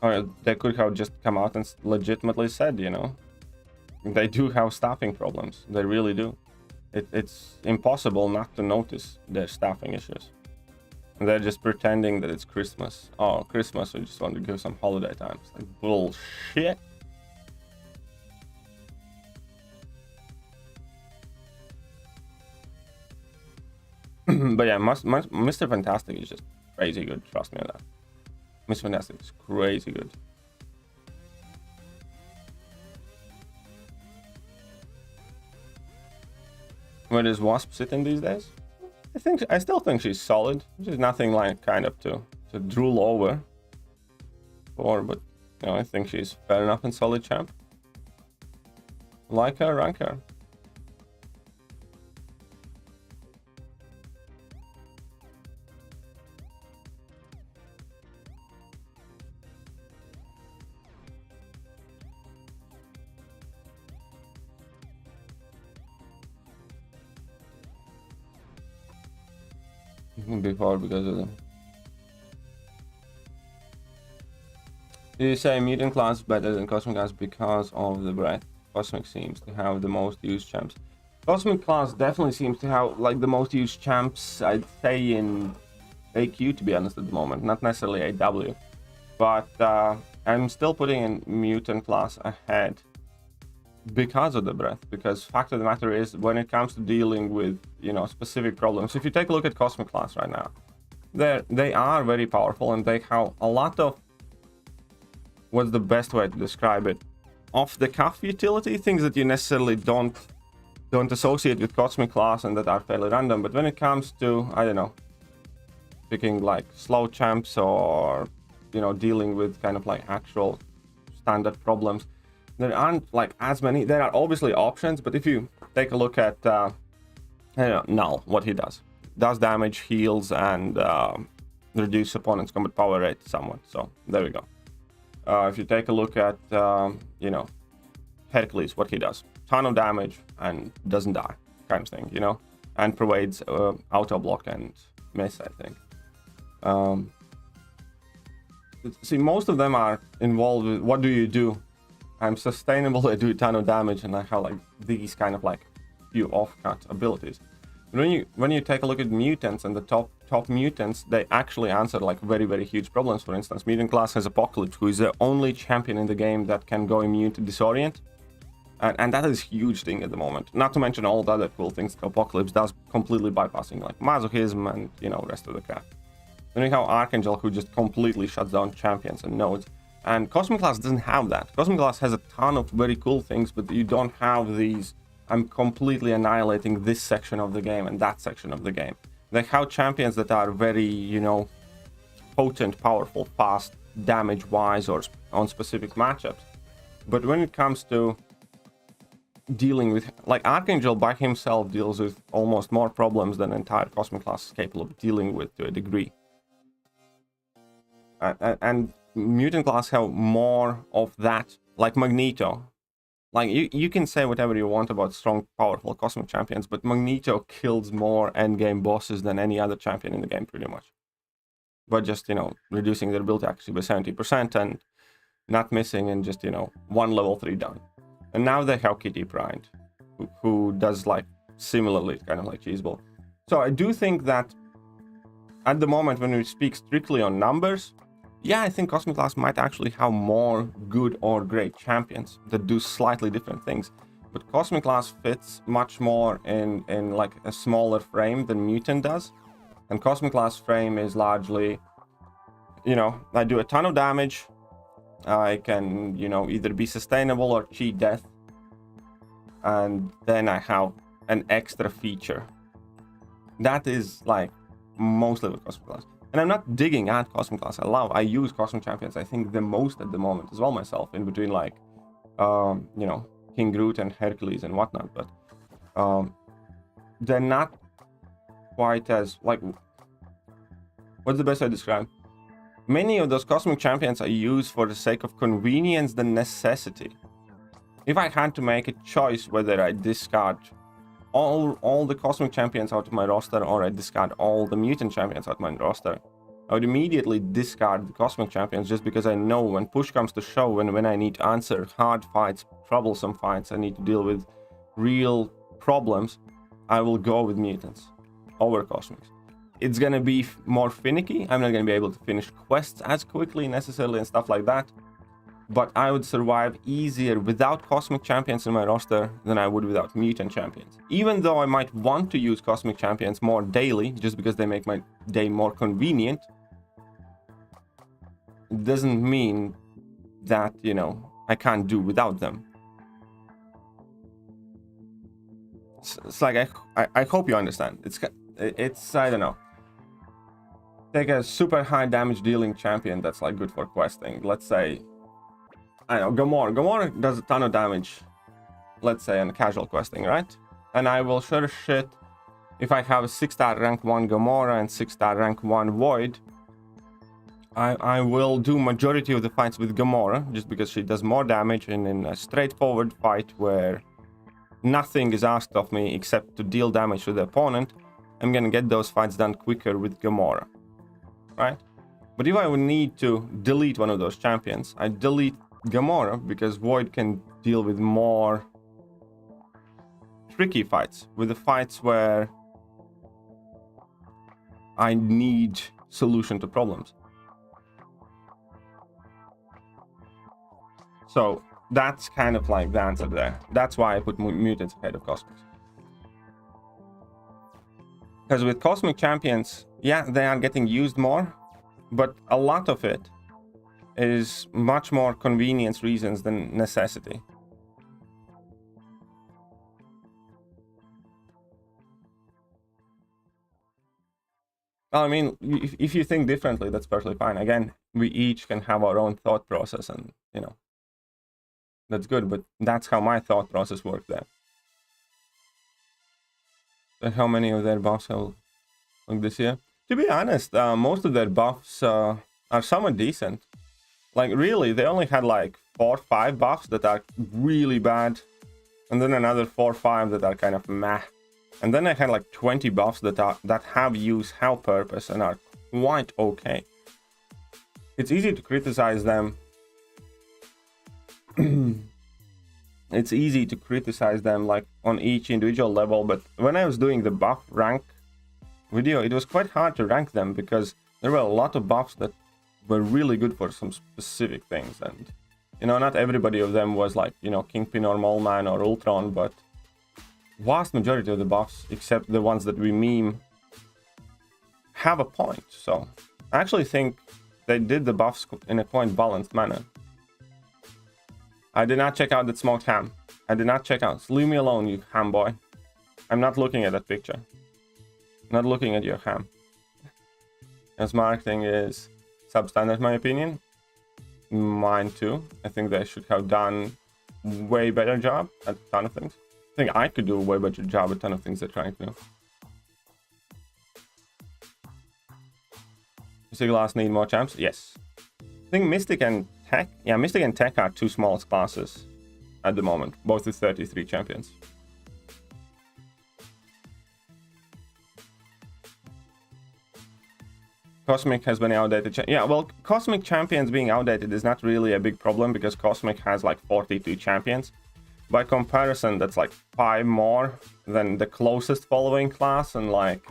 Speaker 3: Or they could have just come out and legitimately said, you know, they do have staffing problems. They really do. It's impossible not to notice their staffing issues. And they're just pretending that it's Christmas. Oh, Christmas, we just want to give some holiday time. It's like bullshit. But yeah, Mr. Fantastic is just crazy good. Trust me on that. Mr. Fantastic is crazy good. Where does Wasp sit in these days? I still think she's solid. She's nothing like kind of to drool over for, but you know, I think she's fair enough and solid champ. Like her, rank her. Before because of them. You say mutant class better than cosmic class because of the breadth. Cosmic seems to have the most used champs. Cosmic class definitely seems to have like the most used champs, I'd say, in AQ, to be honest, at the moment. Not necessarily AW, but I'm still putting in mutant class ahead because of the breadth. Because fact of the matter is, when it comes to dealing with, you know, specific problems, if you take a look at cosmic class right now, they are very powerful, and they have a lot of, what's the best way to describe it, off the cuff utility, things that you necessarily don't associate with cosmic class and that are fairly random. But when it comes to, I don't know, picking like slow champs, or, you know, dealing with kind of like actual standard problems, there aren't like as many. There are obviously options, but if you take a look at I don't know, Null, what he does damage, heals, and reduce opponent's combat power rate somewhat. So there we go. If you take a look at you know, Hercules, what he does, ton of damage and doesn't die, kind of thing, you know, and provides auto block and miss, I think. See, most of them are involved with, what do you do? I'm sustainable, I do a ton of damage, and I have like these kind of like few off-cut abilities. When you take a look at mutants, and the top mutants, they actually answer like very, very huge problems. For instance, mutant class has Apocalypse, who is the only champion in the game that can go immune to disorient, and that is a huge thing at the moment. Not to mention all the other cool things Apocalypse does, completely bypassing like masochism and, you know, rest of the crap. Then we have Archangel, who just completely shuts down champions and nodes. And Cosmic class doesn't have that. Cosmic class has a ton of very cool things, but you don't have these, I'm completely annihilating this section of the game and that section of the game. They have champions that are very, you know, potent, powerful, fast, damage-wise, or on specific matchups. But when it comes to dealing with, like, Archangel by himself deals with almost more problems than entire Cosmic class is capable of dealing with to a degree. And Mutant class have more of that, like Magneto. Like, you can say whatever you want about strong, powerful Cosmic champions, but Magneto kills more endgame bosses than any other champion in the game, pretty much. But just, you know, reducing their ability actually by 70% and not missing, and just, you know, one level 3 down. And now they have Kitty Pryde, who does, like, similarly, kind of like Cheeseball. So I do think that at the moment, when we speak strictly on numbers, yeah, I think Cosmic class might actually have more good or great champions that do slightly different things. But Cosmic class fits much more in like a smaller frame than Mutant does. And Cosmic class frame is largely, you know, I do a ton of damage. I can, you know, either be sustainable or cheat death. And then I have an extra feature. That is like mostly with Cosmic class. And I'm not digging at Cosmic class. I use Cosmic champions, I think, the most at the moment as well myself, in between, like, you know, King Groot and Hercules and whatnot. But they're not quite as, like, what's the best way to describe? Many of those Cosmic champions are used for the sake of convenience than necessity. If I had to make a choice whether I discard all the Cosmic champions out of my roster, or I discard all the Mutant champions out of my roster, I would immediately discard the Cosmic champions, just because I know when push comes to shove, when I need to answer hard fights, troublesome fights, I need to deal with real problems, I will go with Mutants over Cosmics. It's gonna be more finicky. I'm not gonna be able to finish quests as quickly necessarily and stuff like that. But I would survive easier without Cosmic champions in my roster than I would without Mutant champions. Even though I might want to use Cosmic champions more daily, just because they make my day more convenient, it doesn't mean that, you know, I can't do without them. It's like, I hope you understand. It's I don't know. Take a super high damage dealing champion that's like good for questing. Let's say, I don't know, Gamora. Gamora does a ton of damage, let's say, on casual questing, right? And I will sure as shit, if I have a 6-star rank 1 Gamora and 6-star rank 1 Void, I will do majority of the fights with Gamora, just because she does more damage, and in a straightforward fight where nothing is asked of me except to deal damage to the opponent, I'm gonna get those fights done quicker with Gamora, right? But if I would need to delete one of those champions, I delete Gamora, because Void can deal with more tricky fights, with the fights where I need solution to problems. So that's kind of like the answer there. That's why I put mutants ahead of cosmics. Because with cosmic champions, yeah, they are getting used more, but a lot of it is much more convenience reasons than necessity. I mean, if you think differently, that's perfectly fine. Again, we each can have our own thought process, and you know, that's good, but that's how my thought process worked there. So how many of their buffs have like this year? To be honest, most of their buffs are somewhat decent. Like really, they only had like 4 or 5 buffs that are really bad, and then another 4 or 5 that are kind of meh. And then I had like 20 buffs that have use, have purpose, and are quite okay. It's easy to criticize them. It's easy to criticize them like on each individual level, but when I was doing the buff rank video, it was quite hard to rank them because there were a lot of buffs that were really good for some specific things, and you know, not everybody of them was like, you know, Kingpin or Mole Man or Ultron, but vast majority of the buffs, except the ones that we meme, have a point. So I actually think they did the buffs in a quite balanced manner. I did not check out that smoked ham. I did not check out. Leave me alone, you ham boy. I'm not looking at that picture. Not looking at your ham. As marketing is substandard, in my opinion. Mine too. I think they should have done way better job at a ton of things. I think I could do a way better job at a ton of things they're trying to do. Siglas need more champs? Yes. I think Mystic and Tech, yeah, Mystic and Tech are 2 smallest classes at the moment, both with 33 champions. Cosmic has been outdated. Yeah, well, Cosmic champions being outdated is not really a big problem because Cosmic has like 42 champions. By comparison, that's like 5 more than the closest following class and like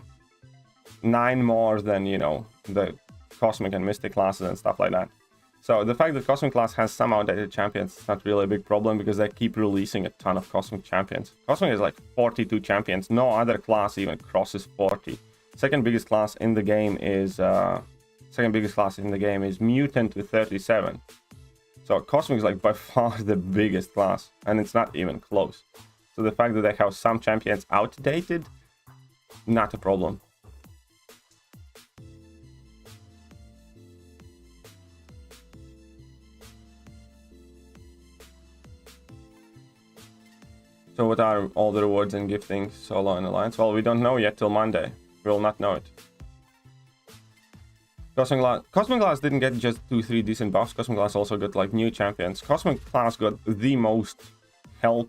Speaker 3: 9 more than, you know, the Cosmic and Mystic classes and stuff like that. So the fact that Cosmic class has some outdated champions is not really a big problem because they keep releasing a ton of Cosmic champions. Cosmic is like 42 champions. No other class even crosses 40. Second biggest class in the game is Mutant with 37. So Cosmic is like by far the biggest class, and it's not even close. So the fact that they have some champions outdated, not a problem. So what are all the rewards and gifting solo and alliance? Well, we don't know yet till Monday. We will not know it. Cosmic Class didn't get just 2-3 decent buffs. Cosmic Class also got like new champions. Cosmic Class got the most help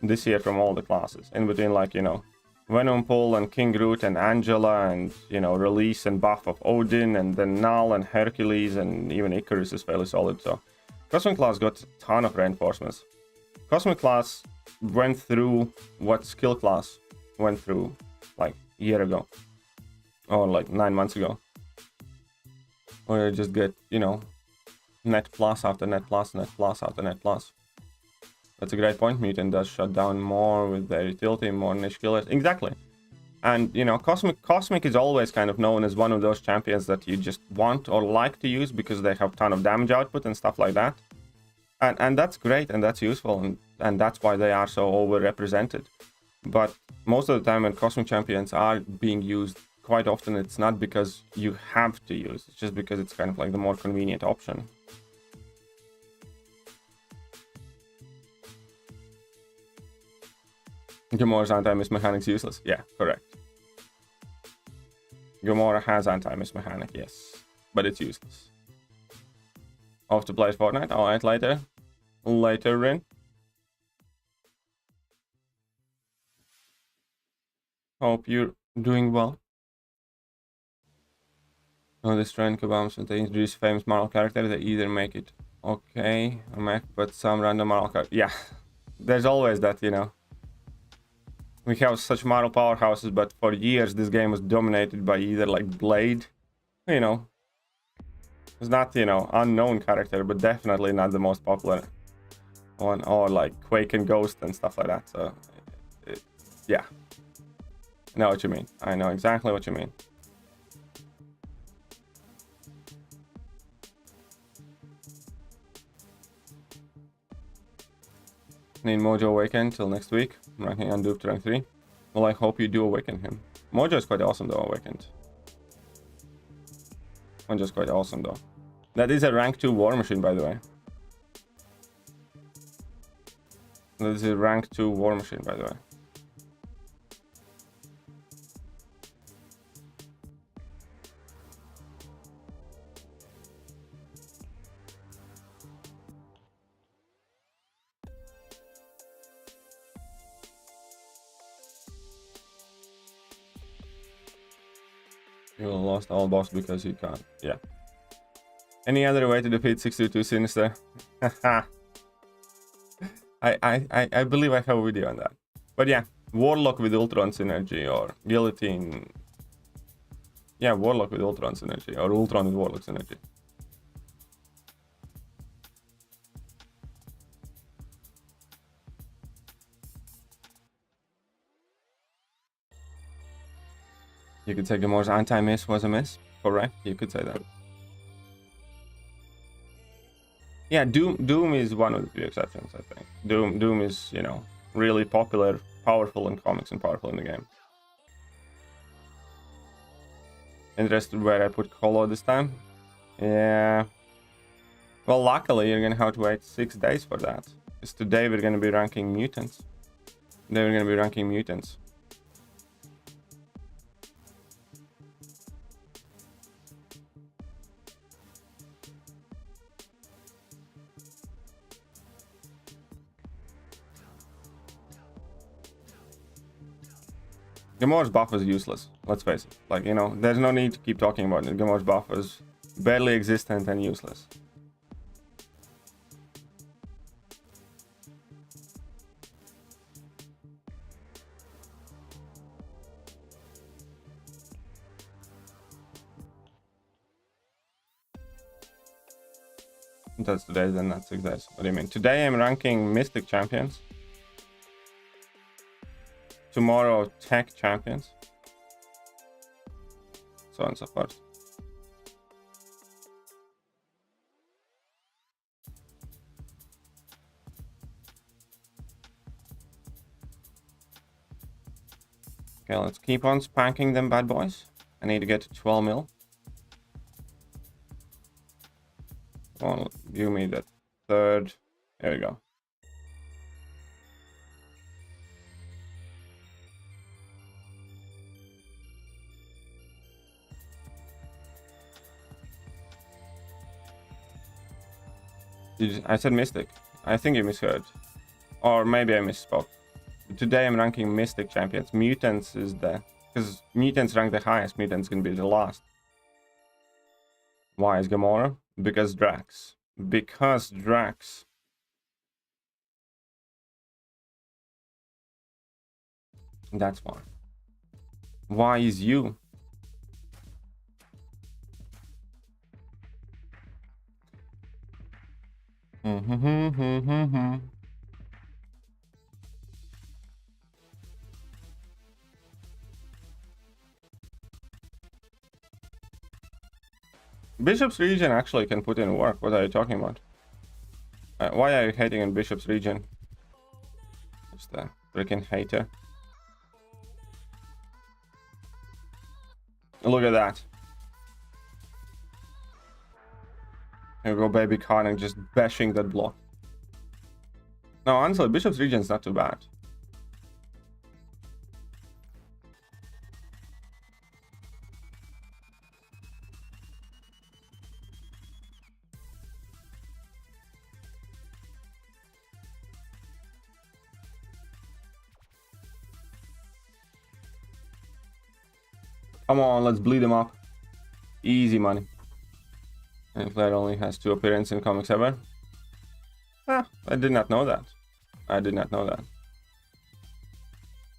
Speaker 3: this year from all the classes. In between, like, you know, Venom Pull and King Groot and Angela and, you know, release and buff of Odin and then Null and Hercules and even Icarus is fairly solid. So Cosmic Class got a ton of reinforcements. Cosmic Class went through what Skill Class went through like a year ago or like 9 months ago. Or you just get, you know, net plus after net plus, net plus after net plus. That's a great point. Mutant does shut down more with their utility, more niche killers. Exactly. And, you know, Cosmic is always kind of known as one of those champions that you just want or like to use because they have a ton of damage output and stuff like that. And that's great and that's useful and that's why they are so overrepresented. But most of the time when Cosmic champions are being used, quite often it's not because you have to use, it's just because it's kind of like the more convenient option. Gamora's anti-miss mechanics useless? Yeah, correct. Gamora has anti-miss mechanic, yes, but it's useless. Off to play Fortnite? Alright, later. Later, Rin. Hope you're doing well. Oh, this trend comes when they introduce famous Marvel character, they either make it okay or make but some random Marvel character. Yeah, there's always that, you know. We have such Marvel powerhouses, but for years this game was dominated by either like Blade, you know, It's not, you know, unknown character, but definitely not the most popular one, or like Quake and Ghost and stuff like that. So, yeah. I know what you mean. I know exactly what you mean. Need Mojo awaken till next week. I'm ranking on Dupe to rank 3. Well, I hope you do awaken him. Mojo is quite awesome though, awakened. Mojo's quite awesome though. That is a rank 2 war machine, by the way. That is a rank 2 war machine, by the way. You lost all boss because you can't. Yeah. Any other way to defeat 622 Sinister? I believe I have a video on that. But yeah, Warlock with Ultron synergy or Guillotine. Yeah, Warlock with Ultron synergy or Ultron with Warlock synergy. You could say Gamore's anti-miss was a miss. Correct, you could say that. Yeah, Doom is one of the few exceptions, I think. Doom is, you know, really popular, powerful in comics and powerful in the game. Interested where I put Colo this time? Yeah. Well, luckily you're gonna have to wait 6 days for that. Because today we're gonna be ranking mutants. Today we're gonna be ranking mutants. Gamore's buff is useless, let's face it. Like, you know, there's no need to keep talking about it. Gamore's buff is barely existent and useless. That's today, then that's 6 days. What do you mean? Today I'm ranking Mystic Champions. Tomorrow, Tech Champions. So on and so forth. Okay, let's keep on spanking them bad boys. I need to get to 12 mil. Come on, give me the third. There we go. I said Mystic. I think you misheard. Or maybe I misspoke. Today I'm ranking Mystic Champions. Mutants is the... Because Mutants rank the highest. Mutants can be the last. Why is Gamora? Because Drax. Because Drax. That's why. Why is you? Bishop's region actually can put in work. What are you talking about? Why are you hating in Bishop's region? Just a freaking hater. Look at that. Here we go, baby Khan, and just bashing that block. No, honestly, Bishop's region is not too bad. Come on, let's bleed him up. Easy money. And Flair only has 2 appearances in comics ever. Ah, I did not know that. I did not know that.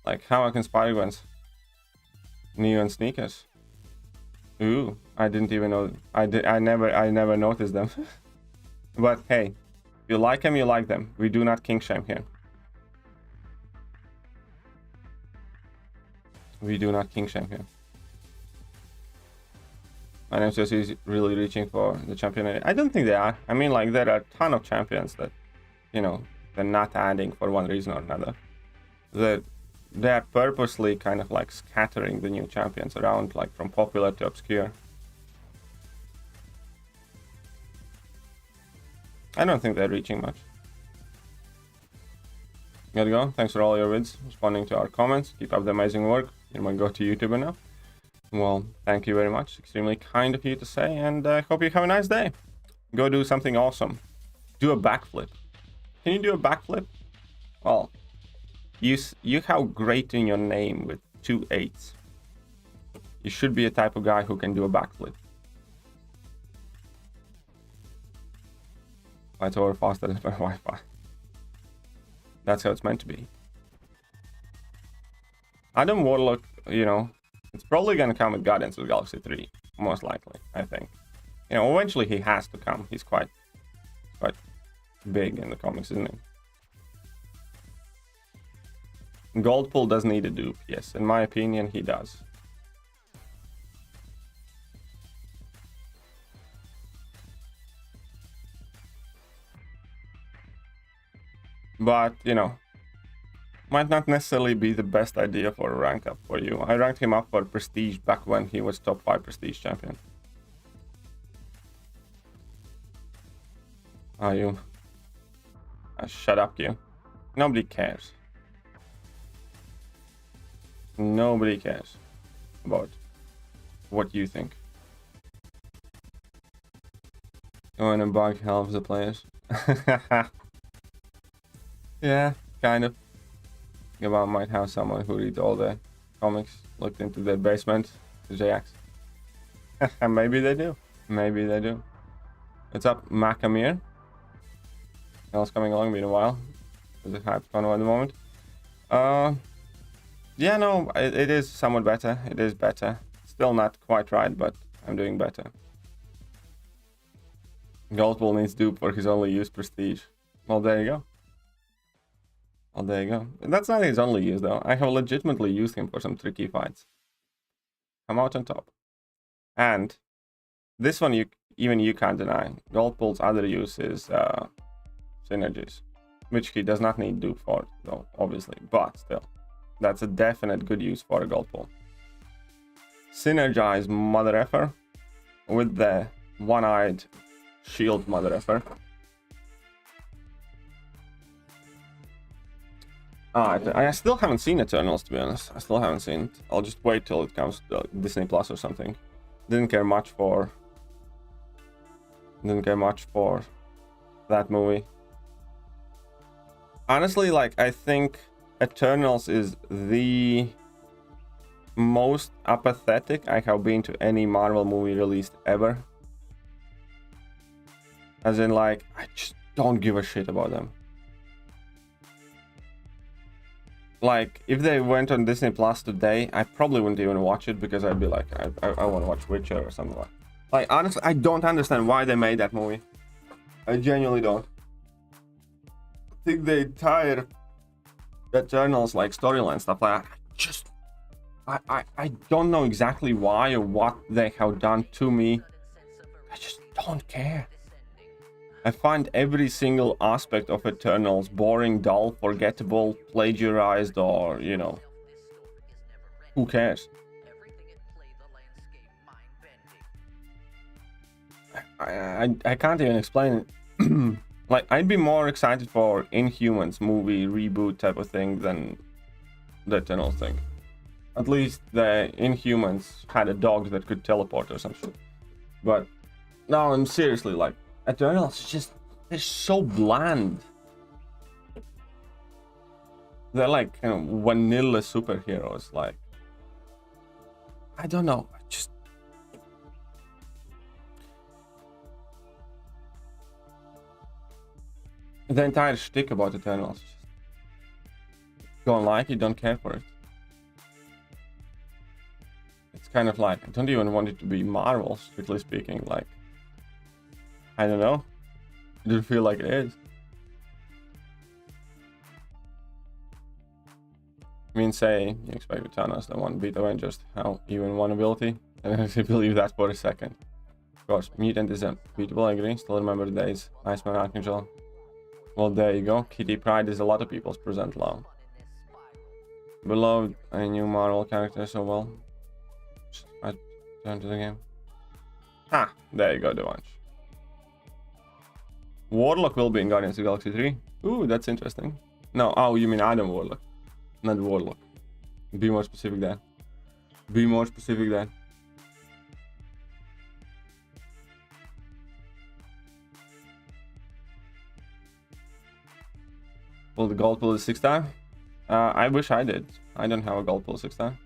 Speaker 3: Like, how I can Spider-Gwen's Neo and sneakers. Ooh, I didn't even know. I never noticed them. But hey, if you like them, you like them. We do not kink shame here. We do not kink shame here. And MCOC is really reaching for the champion. I don't think they are. I mean, like, there are a ton of champions that, you know, they're not adding for one reason or another. They're purposely kind of like scattering the new champions around, like from popular to obscure. I don't think they're reaching much. Gotta go. Thanks for all your vids, responding to our comments. Keep up the amazing work. You're my go-to YouTuber now. Well, thank you very much. Extremely kind of you to say, and I hope you have a nice day. Go do something awesome. Do a backflip. Can you do a backflip? Well, you have great in your name with 2 8s. You should be a type of guy who can do a backflip. It's over faster than Wi-Fi. That's how it's meant to be. Adam Warlock, you know, it's probably gonna come with Guardians of the Galaxy 3, most likely, I think. You know, eventually he has to come. He's quite big in the comics, isn't he? Goldpool does need a dupe, yes. In my opinion, he does. But, you know, might not necessarily be the best idea for a rank up for you. I ranked him up for Prestige back when he was top 5 Prestige champion. Are you? Shut up, you. Nobody cares. Nobody cares about what you think. You wanna bug half the players? Yeah, kind of. Gabon might have someone who reads all the comics, looked into their basement, JX. Maybe they do. Maybe they do. What's up, Macamir? Else coming along, been a while. There's a hype funnel at the moment. Yeah, no, it is somewhat better. It is better. Still not quite right, but I'm doing better. Goldbull needs dupe for his only use Prestige. Well, there you go. Well, there you go. That's not his only use, though. I have legitimately used him for some tricky fights. Come out on top. And this one, even you can't deny. Goldbull's other use is synergies, which he does not need dupe for, though, obviously. But still, that's a definite good use for a Goldbull. Synergize mother effer with the one-eyed shield mother effer. I still haven't seen Eternals, to be honest. I still haven't seen it. I'll just wait till it comes to Disney Plus or something. Didn't care much for that movie. Honestly, like, I think Eternals is the most apathetic I have been to any Marvel movie released ever. As in, like, I just don't give a shit about them. Like, if they went on Disney Plus today, I probably wouldn't even watch it because I'd be like, I want to watch Witcher or something like that. Like, honestly, I don't understand why they made that movie. I genuinely don't. I think they tired Eternals, like, storyline stuff like that. I don't know exactly why or what they have done to me. I just don't care. I find every single aspect of Eternals boring, dull, forgettable, plagiarized, or, you know, who cares? I can't even explain it. Like, I'd be more excited for Inhumans movie reboot type of thing than the Eternals thing. At least the Inhumans had a dog that could teleport or some shit. But no, I'm seriously, like, Eternals just, they're so bland. They're like, you know, vanilla superheroes. Like, I don't know. Just the entire shtick about Eternals. Just don't like it, don't care for it. It's It's kind of like, I don't even want it to be Marvel, strictly speaking. Like, I don't know. It doesn't feel like it is. I mean, say you expect to tell us that one beat Avengers how even one ability. I don't actually believe that for a second. Of course, Mutant is unbeatable, I agree. Still remember the days. Iceman Archangel. Well, there you go. Kitty Pryde is a lot of people's present love. Beloved, a new Marvel character, so well. I turn to the game. Ha! There you go, the bunch. Warlock will be in Guardians of the Galaxy 3. Ooh, that's interesting. No, oh, you mean Adam Warlock, not Warlock. Be more specific there. Be more specific there. Will the gold pull is 6-star? I wish I did. I don't have a gold pull 6-star.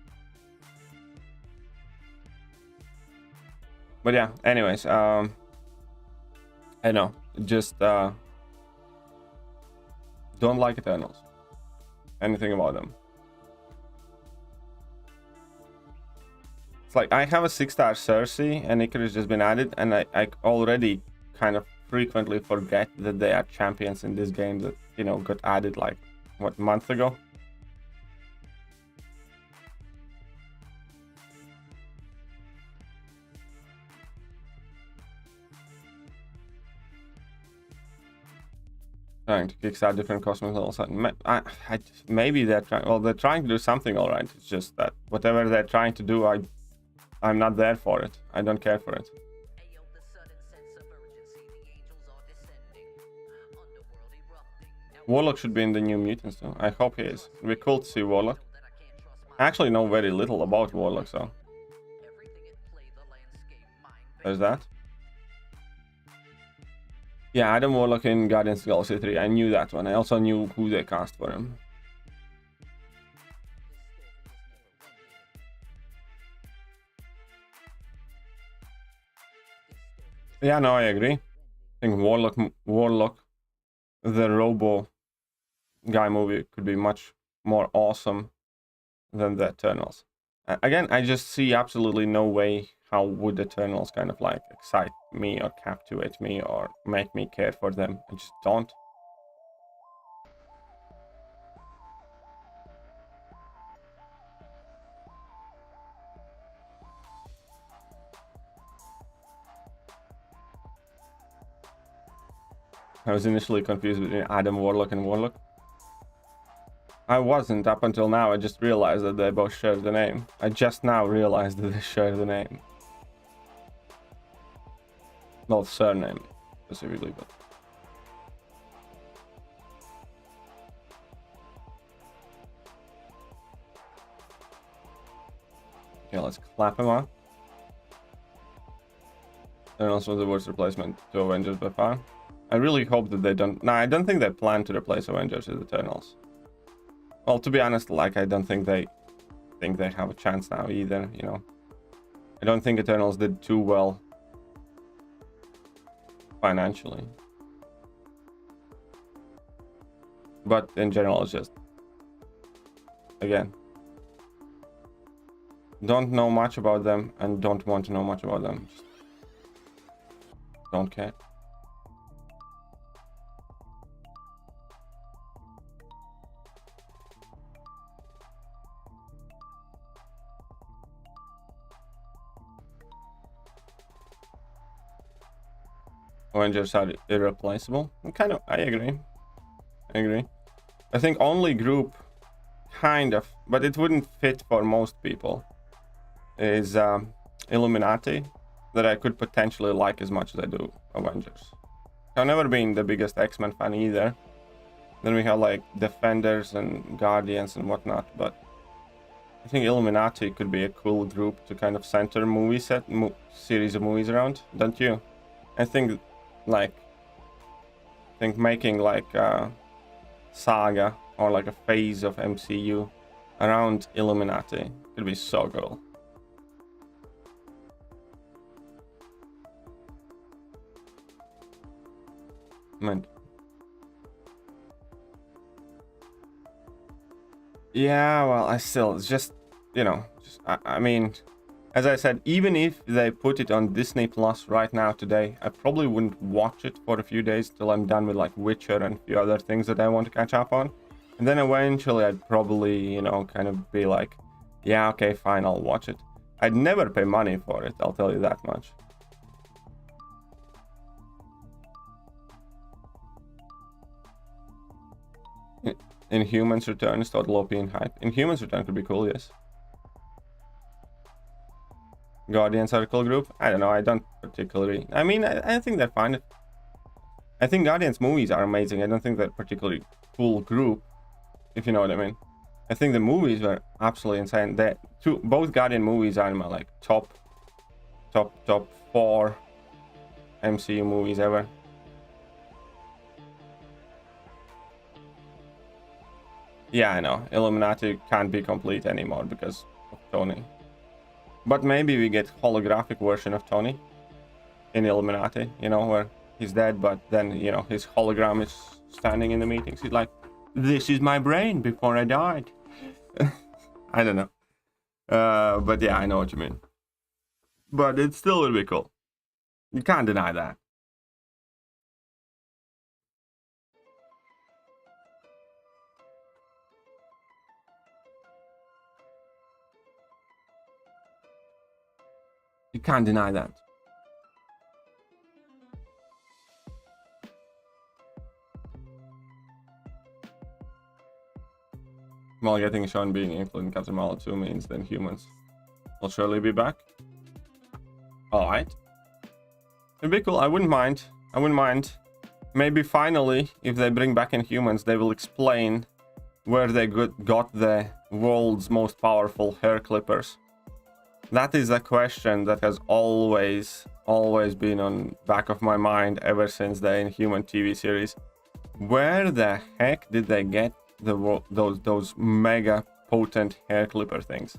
Speaker 3: But yeah, anyways, I know. Just don't like Eternals. Anything about them. It's like I have a 6-star Cersei and Icarus just been added, and I already kind of frequently forget that they are champions in this game that, you know, got added like, what, a month ago? Trying to kickstart different cosmic levels. Maybe they're trying. Well, they're trying to do something, all right. It's just that whatever they're trying to do, I'm not there for it. I don't care for it. Warlock should be in the New Mutants, though. I hope he is. It'd be cool to see Warlock. I actually know very little about Warlock, so there's that. Yeah, Adam Warlock in Guardians of the Galaxy 3. I knew that one. I also knew who they cast for him. Yeah, no, I agree. I think Warlock, the Robo guy movie could be much more awesome than the Eternals. Again, I just see absolutely no way how would Eternals kind of like excite me or captivate me or make me care for them. I just don't. I was initially confused between Adam Warlock and Warlock. I wasn't up until now. I just realized that they both share the name. I just now realized that they share the name. Well, surname specifically, but okay, let's clap him on. And also the worst replacement to Avengers by far. I really hope that they don't. No, I don't think they plan to replace Avengers with Eternals. Well, to be honest, like I don't think they have a chance now either. You know, I don't think Eternals did too well financially, but in general, it's just, again, don't know much about them and don't want to know much about them. Just don't care. Avengers are irreplaceable. I agree. I think only group kind of, but it wouldn't fit for most people, is Illuminati, that I could potentially like as much as I do Avengers. I've never been the biggest X-Men fan either. Then we have like Defenders and Guardians and whatnot, but I think Illuminati could be a cool group to kind of center series of movies around, don't you? I think making like a saga or like a phase of MCU around Illuminati could be so cool. Man. Yeah, well, it's just, you know, I mean, As I said, even if they put it on Disney Plus right now today, I probably wouldn't watch it for a few days till I'm done with like Witcher and a few other things that I want to catch up on. And then eventually I'd probably, you know, kind of be like, yeah, okay, fine, I'll watch it. I'd never pay money for it, I'll tell you that much. Inhumans Return is total OP in hype. Inhumans Return could be cool, yes. Guardian Circle Group? I don't know, I don't particularly... I mean, I think they're fine. I think Guardians movies are amazing. I don't think they're particularly cool group, if you know what I mean. I think the movies were absolutely insane. Both Guardian movies are in my like top 4 MCU movies ever. Yeah, I know. Illuminati can't be complete anymore because of Tony. But maybe we get holographic version of Tony in Illuminati, you know, where he's dead, but then, you know, his hologram is standing in the meetings. He's like, this is my brain before I died. I don't know. But yeah, I know what you mean. But it still will be cool. You can't deny that. You can't deny that. While getting Sean being influenced in Captain Marvel 2 means then humans will surely be back. Alright. It'd be cool. I wouldn't mind. I wouldn't mind. Maybe finally, if they bring back Inhumans, they will explain where they got the world's most powerful hair clippers. That is a question that has always been on back of my mind ever since the Inhuman TV series. Where the heck did they get those mega potent hair clipper things?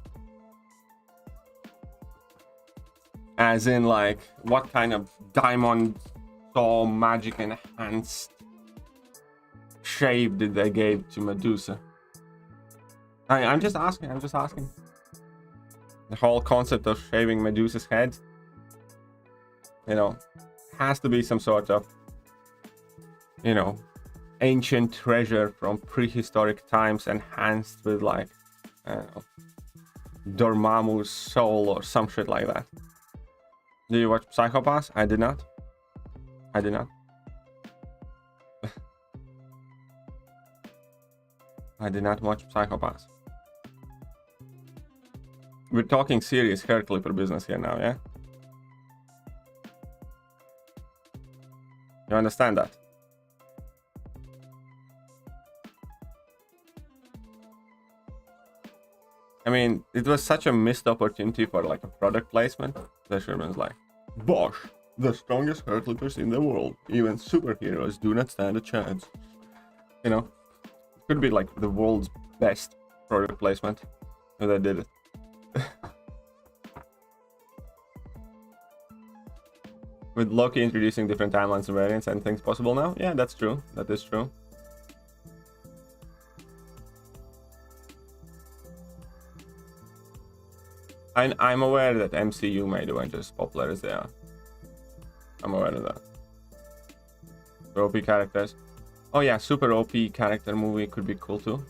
Speaker 3: As in, like, what kind of diamond saw magic enhanced shape did they give to Medusa? I'm just asking. The whole concept of shaving Medusa's head, you know, has to be some sort of, you know, ancient treasure from prehistoric times enhanced with, like, I don't know, Dormammu's soul or some shit like that. Did you watch Psycho Pass? I did not. I did not. I did not watch Psycho Pass. We're talking serious hair clipper business here now, yeah? You understand that? I mean, it was such a missed opportunity for like a product placement. The Sherman's like, Bosch, the strongest hair clippers in the world. Even superheroes do not stand a chance. You know, it could be like the world's best product placement if they did it. With Loki introducing different timelines and variants and things possible now? Yeah, that's true. That is true. I'm aware that MCU made Avengers popular as they are. I'm aware of that. OP characters. Oh yeah, super OP character movie could be cool too.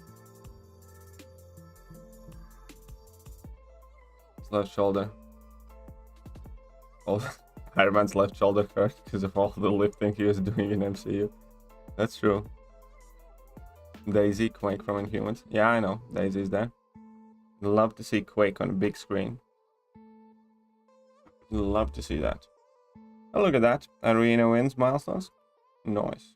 Speaker 3: His left shoulder. Oh, Iron Man's left shoulder hurt because of all the lifting he was doing in MCU. That's true. Daisy, Quake from Inhumans. Yeah, I know. Daisy's there. Love to see Quake on a big screen. Love to see that. Oh, look at that. Arena wins milestones. Nice.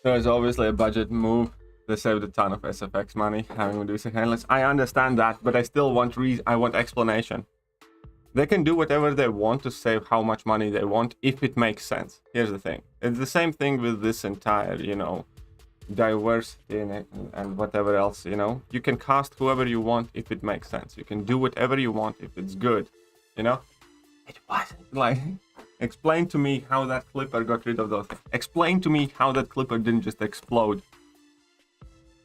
Speaker 3: There is obviously a budget move. They saved a ton of SFX money having Medusa handless. I understand that, but I still want I want explanation. They can do whatever they want to save how much money they want if it makes sense. Here's the thing. It's the same thing with this entire, you know, diversity in it and whatever else, you know. You can cast whoever you want if it makes sense. You can do whatever you want if it's good, you know. It wasn't like explain to me how that clipper got rid of those things. Explain to me how that clipper didn't just explode.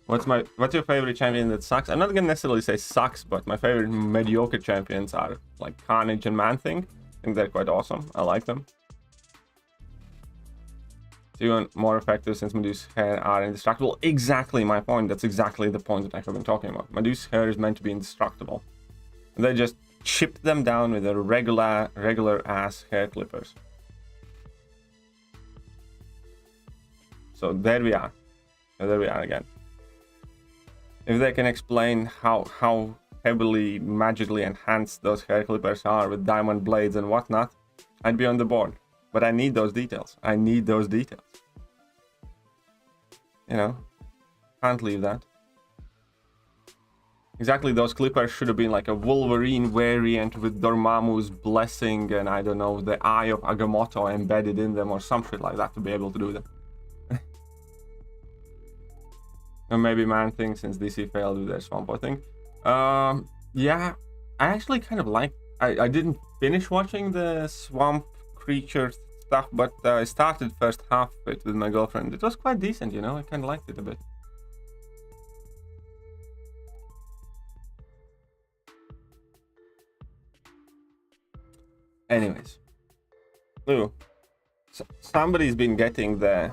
Speaker 3: What's your favorite champion that sucks? I'm not gonna necessarily say sucks, but my favorite mediocre champions are like Carnage and Man-Thing. I think they're quite awesome. I like them. Even more effective since Medusa's hair are indestructible. Exactly my point. That's exactly the point that I have been talking about. Medusa's hair is meant to be indestructible. And they just chipped them down with a regular ass hair clippers. So there we are. There we are again. If they can explain how heavily magically enhanced those hair clippers are with diamond blades and whatnot, I'd be on the board. But I need those details. I need those details. You know, can't leave that. Exactly, those clippers should have been like a Wolverine variant with Dormammu's blessing and I don't know, the eye of Agamotto embedded in them or some shit like that to be able to do that. And maybe Man-Thing since DC failed with their Swampo thing. Yeah, I actually kind of like. I didn't finish watching the Swamp Creature stuff, but I started first half of it with my girlfriend. It was quite decent, you know. I kind of liked it a bit. Anyways, ooh, somebody's been getting the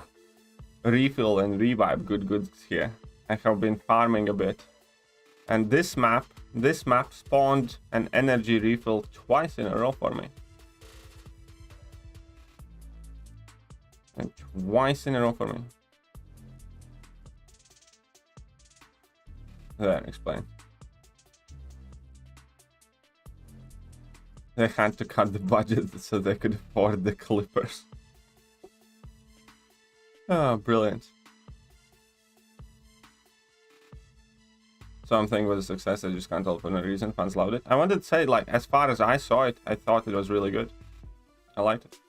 Speaker 3: refill and revive goods here. I have been farming a bit, and this map spawned an energy refill twice in a row for me. And twice in a row for me. There, explain. They had to cut the budget so they could afford the clippers. Oh, brilliant. Something was a success, I just can't tell for no reason. Fans loved it. I wanted to say, like, as far as I saw it, I thought it was really good. I liked it.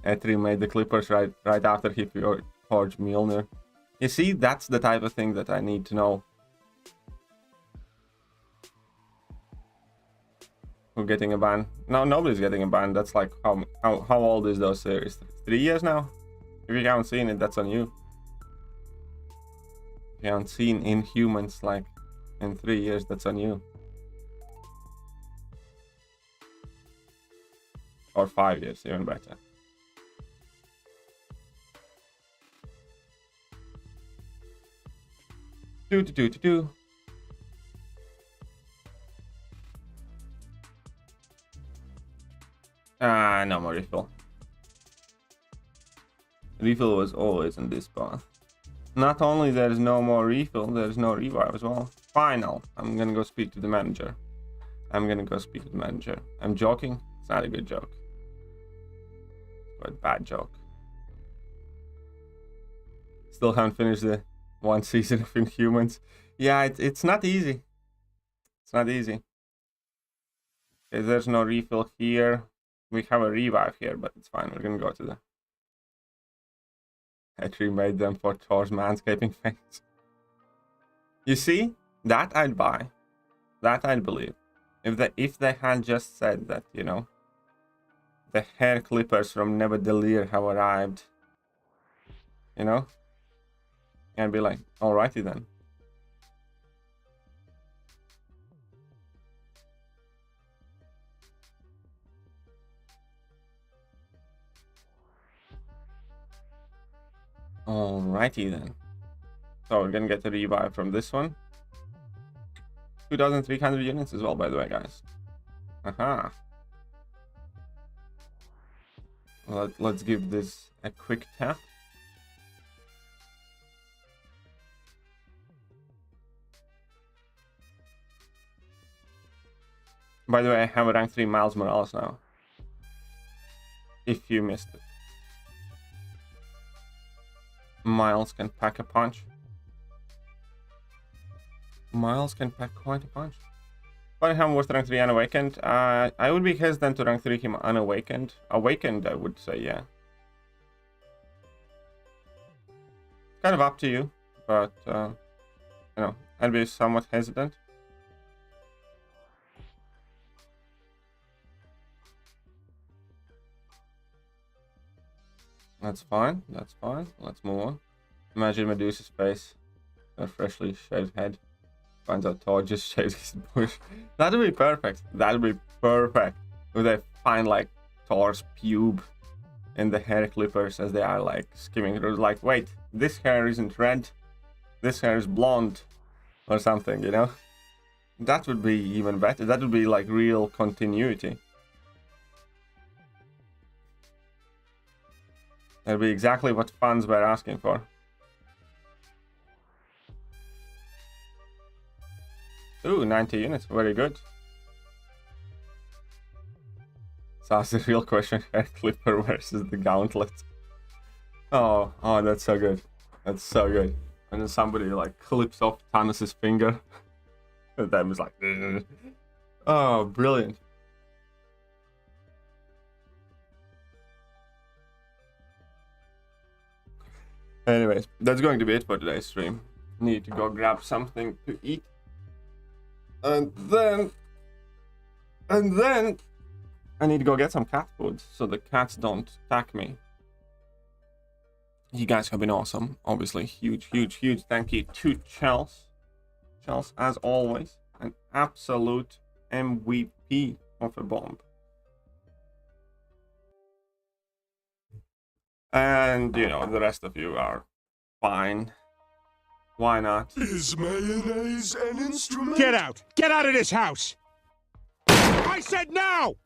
Speaker 3: Etri made the clippers right after he forged Mjolnir. You see, that's the type of thing that I need to know. Who getting a ban? No, nobody's getting a ban. That's like how old is those series? 3 years now? If you haven't seen it, that's on you. If you haven't seen Inhumans like in 3 years, that's on you. Or 5 years, even better. Do. Ah, no more refill. Refill was always in this path. Not only there's no more refill, there's no revive as well. Final. I'm gonna go speak to the manager. I'm joking. It's not a good joke. But a bad joke. Still haven't finished the one season of Inhumans. Yeah, it's not easy. It's not easy. Okay, there's no refill here. We have a revive here, but it's fine. We're gonna go to the... Actually made them for Thor's manscaping face. You see? That I'd buy. That I'd believe. If they had just said that, you know, the hair clippers from Neverdelir have arrived. You know? And be like, alrighty then. Alrighty then. So we're gonna get a revive from this one. 2,300 units as well, by the way, guys. Aha. Let's give this a quick tap. By the way, I have a rank 3 Miles Morales now. If you missed it. Miles can pack a punch. Miles can pack quite a punch. Cunningham was rank 3 unawakened. I would be hesitant to rank 3 him unawakened. Awakened, I would say, yeah. Kind of up to you, but, you know, I'd be somewhat hesitant. That's fine, that's fine. Let's move on. Imagine Medusa's face. A freshly shaved head. Finds out Thor just shaved his bush. That'd be perfect. That'd be perfect. If they find like Thor's pube in the hair clippers as they are like skimming through, like, wait, this hair isn't red. This hair is blonde. Or something, you know? That would be even better. That would be like real continuity. That'd be exactly what fans were asking for. Ooh, 90 units, very good. So that's the real question, hair clipper versus the gauntlet. Oh, that's so good. That's so good. And then somebody like clips off Thanos' finger. And then was like, ugh. Oh, brilliant. Anyways, that's going to be it for today's stream. Need to go grab something to eat. And then I need to go get some cat food so the cats don't attack me. You guys have been awesome. Obviously, huge thank you to Chels. Chels, as always, an absolute MVP of a bomb. And, you know, the rest of you are fine. Why not?
Speaker 6: Is mayonnaise an instrument?
Speaker 8: Get out! Get out of this house! I said no!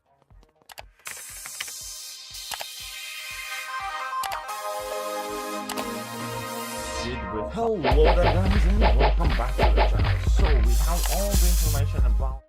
Speaker 6: Hello there guys and welcome back to the channel. So we have all the information about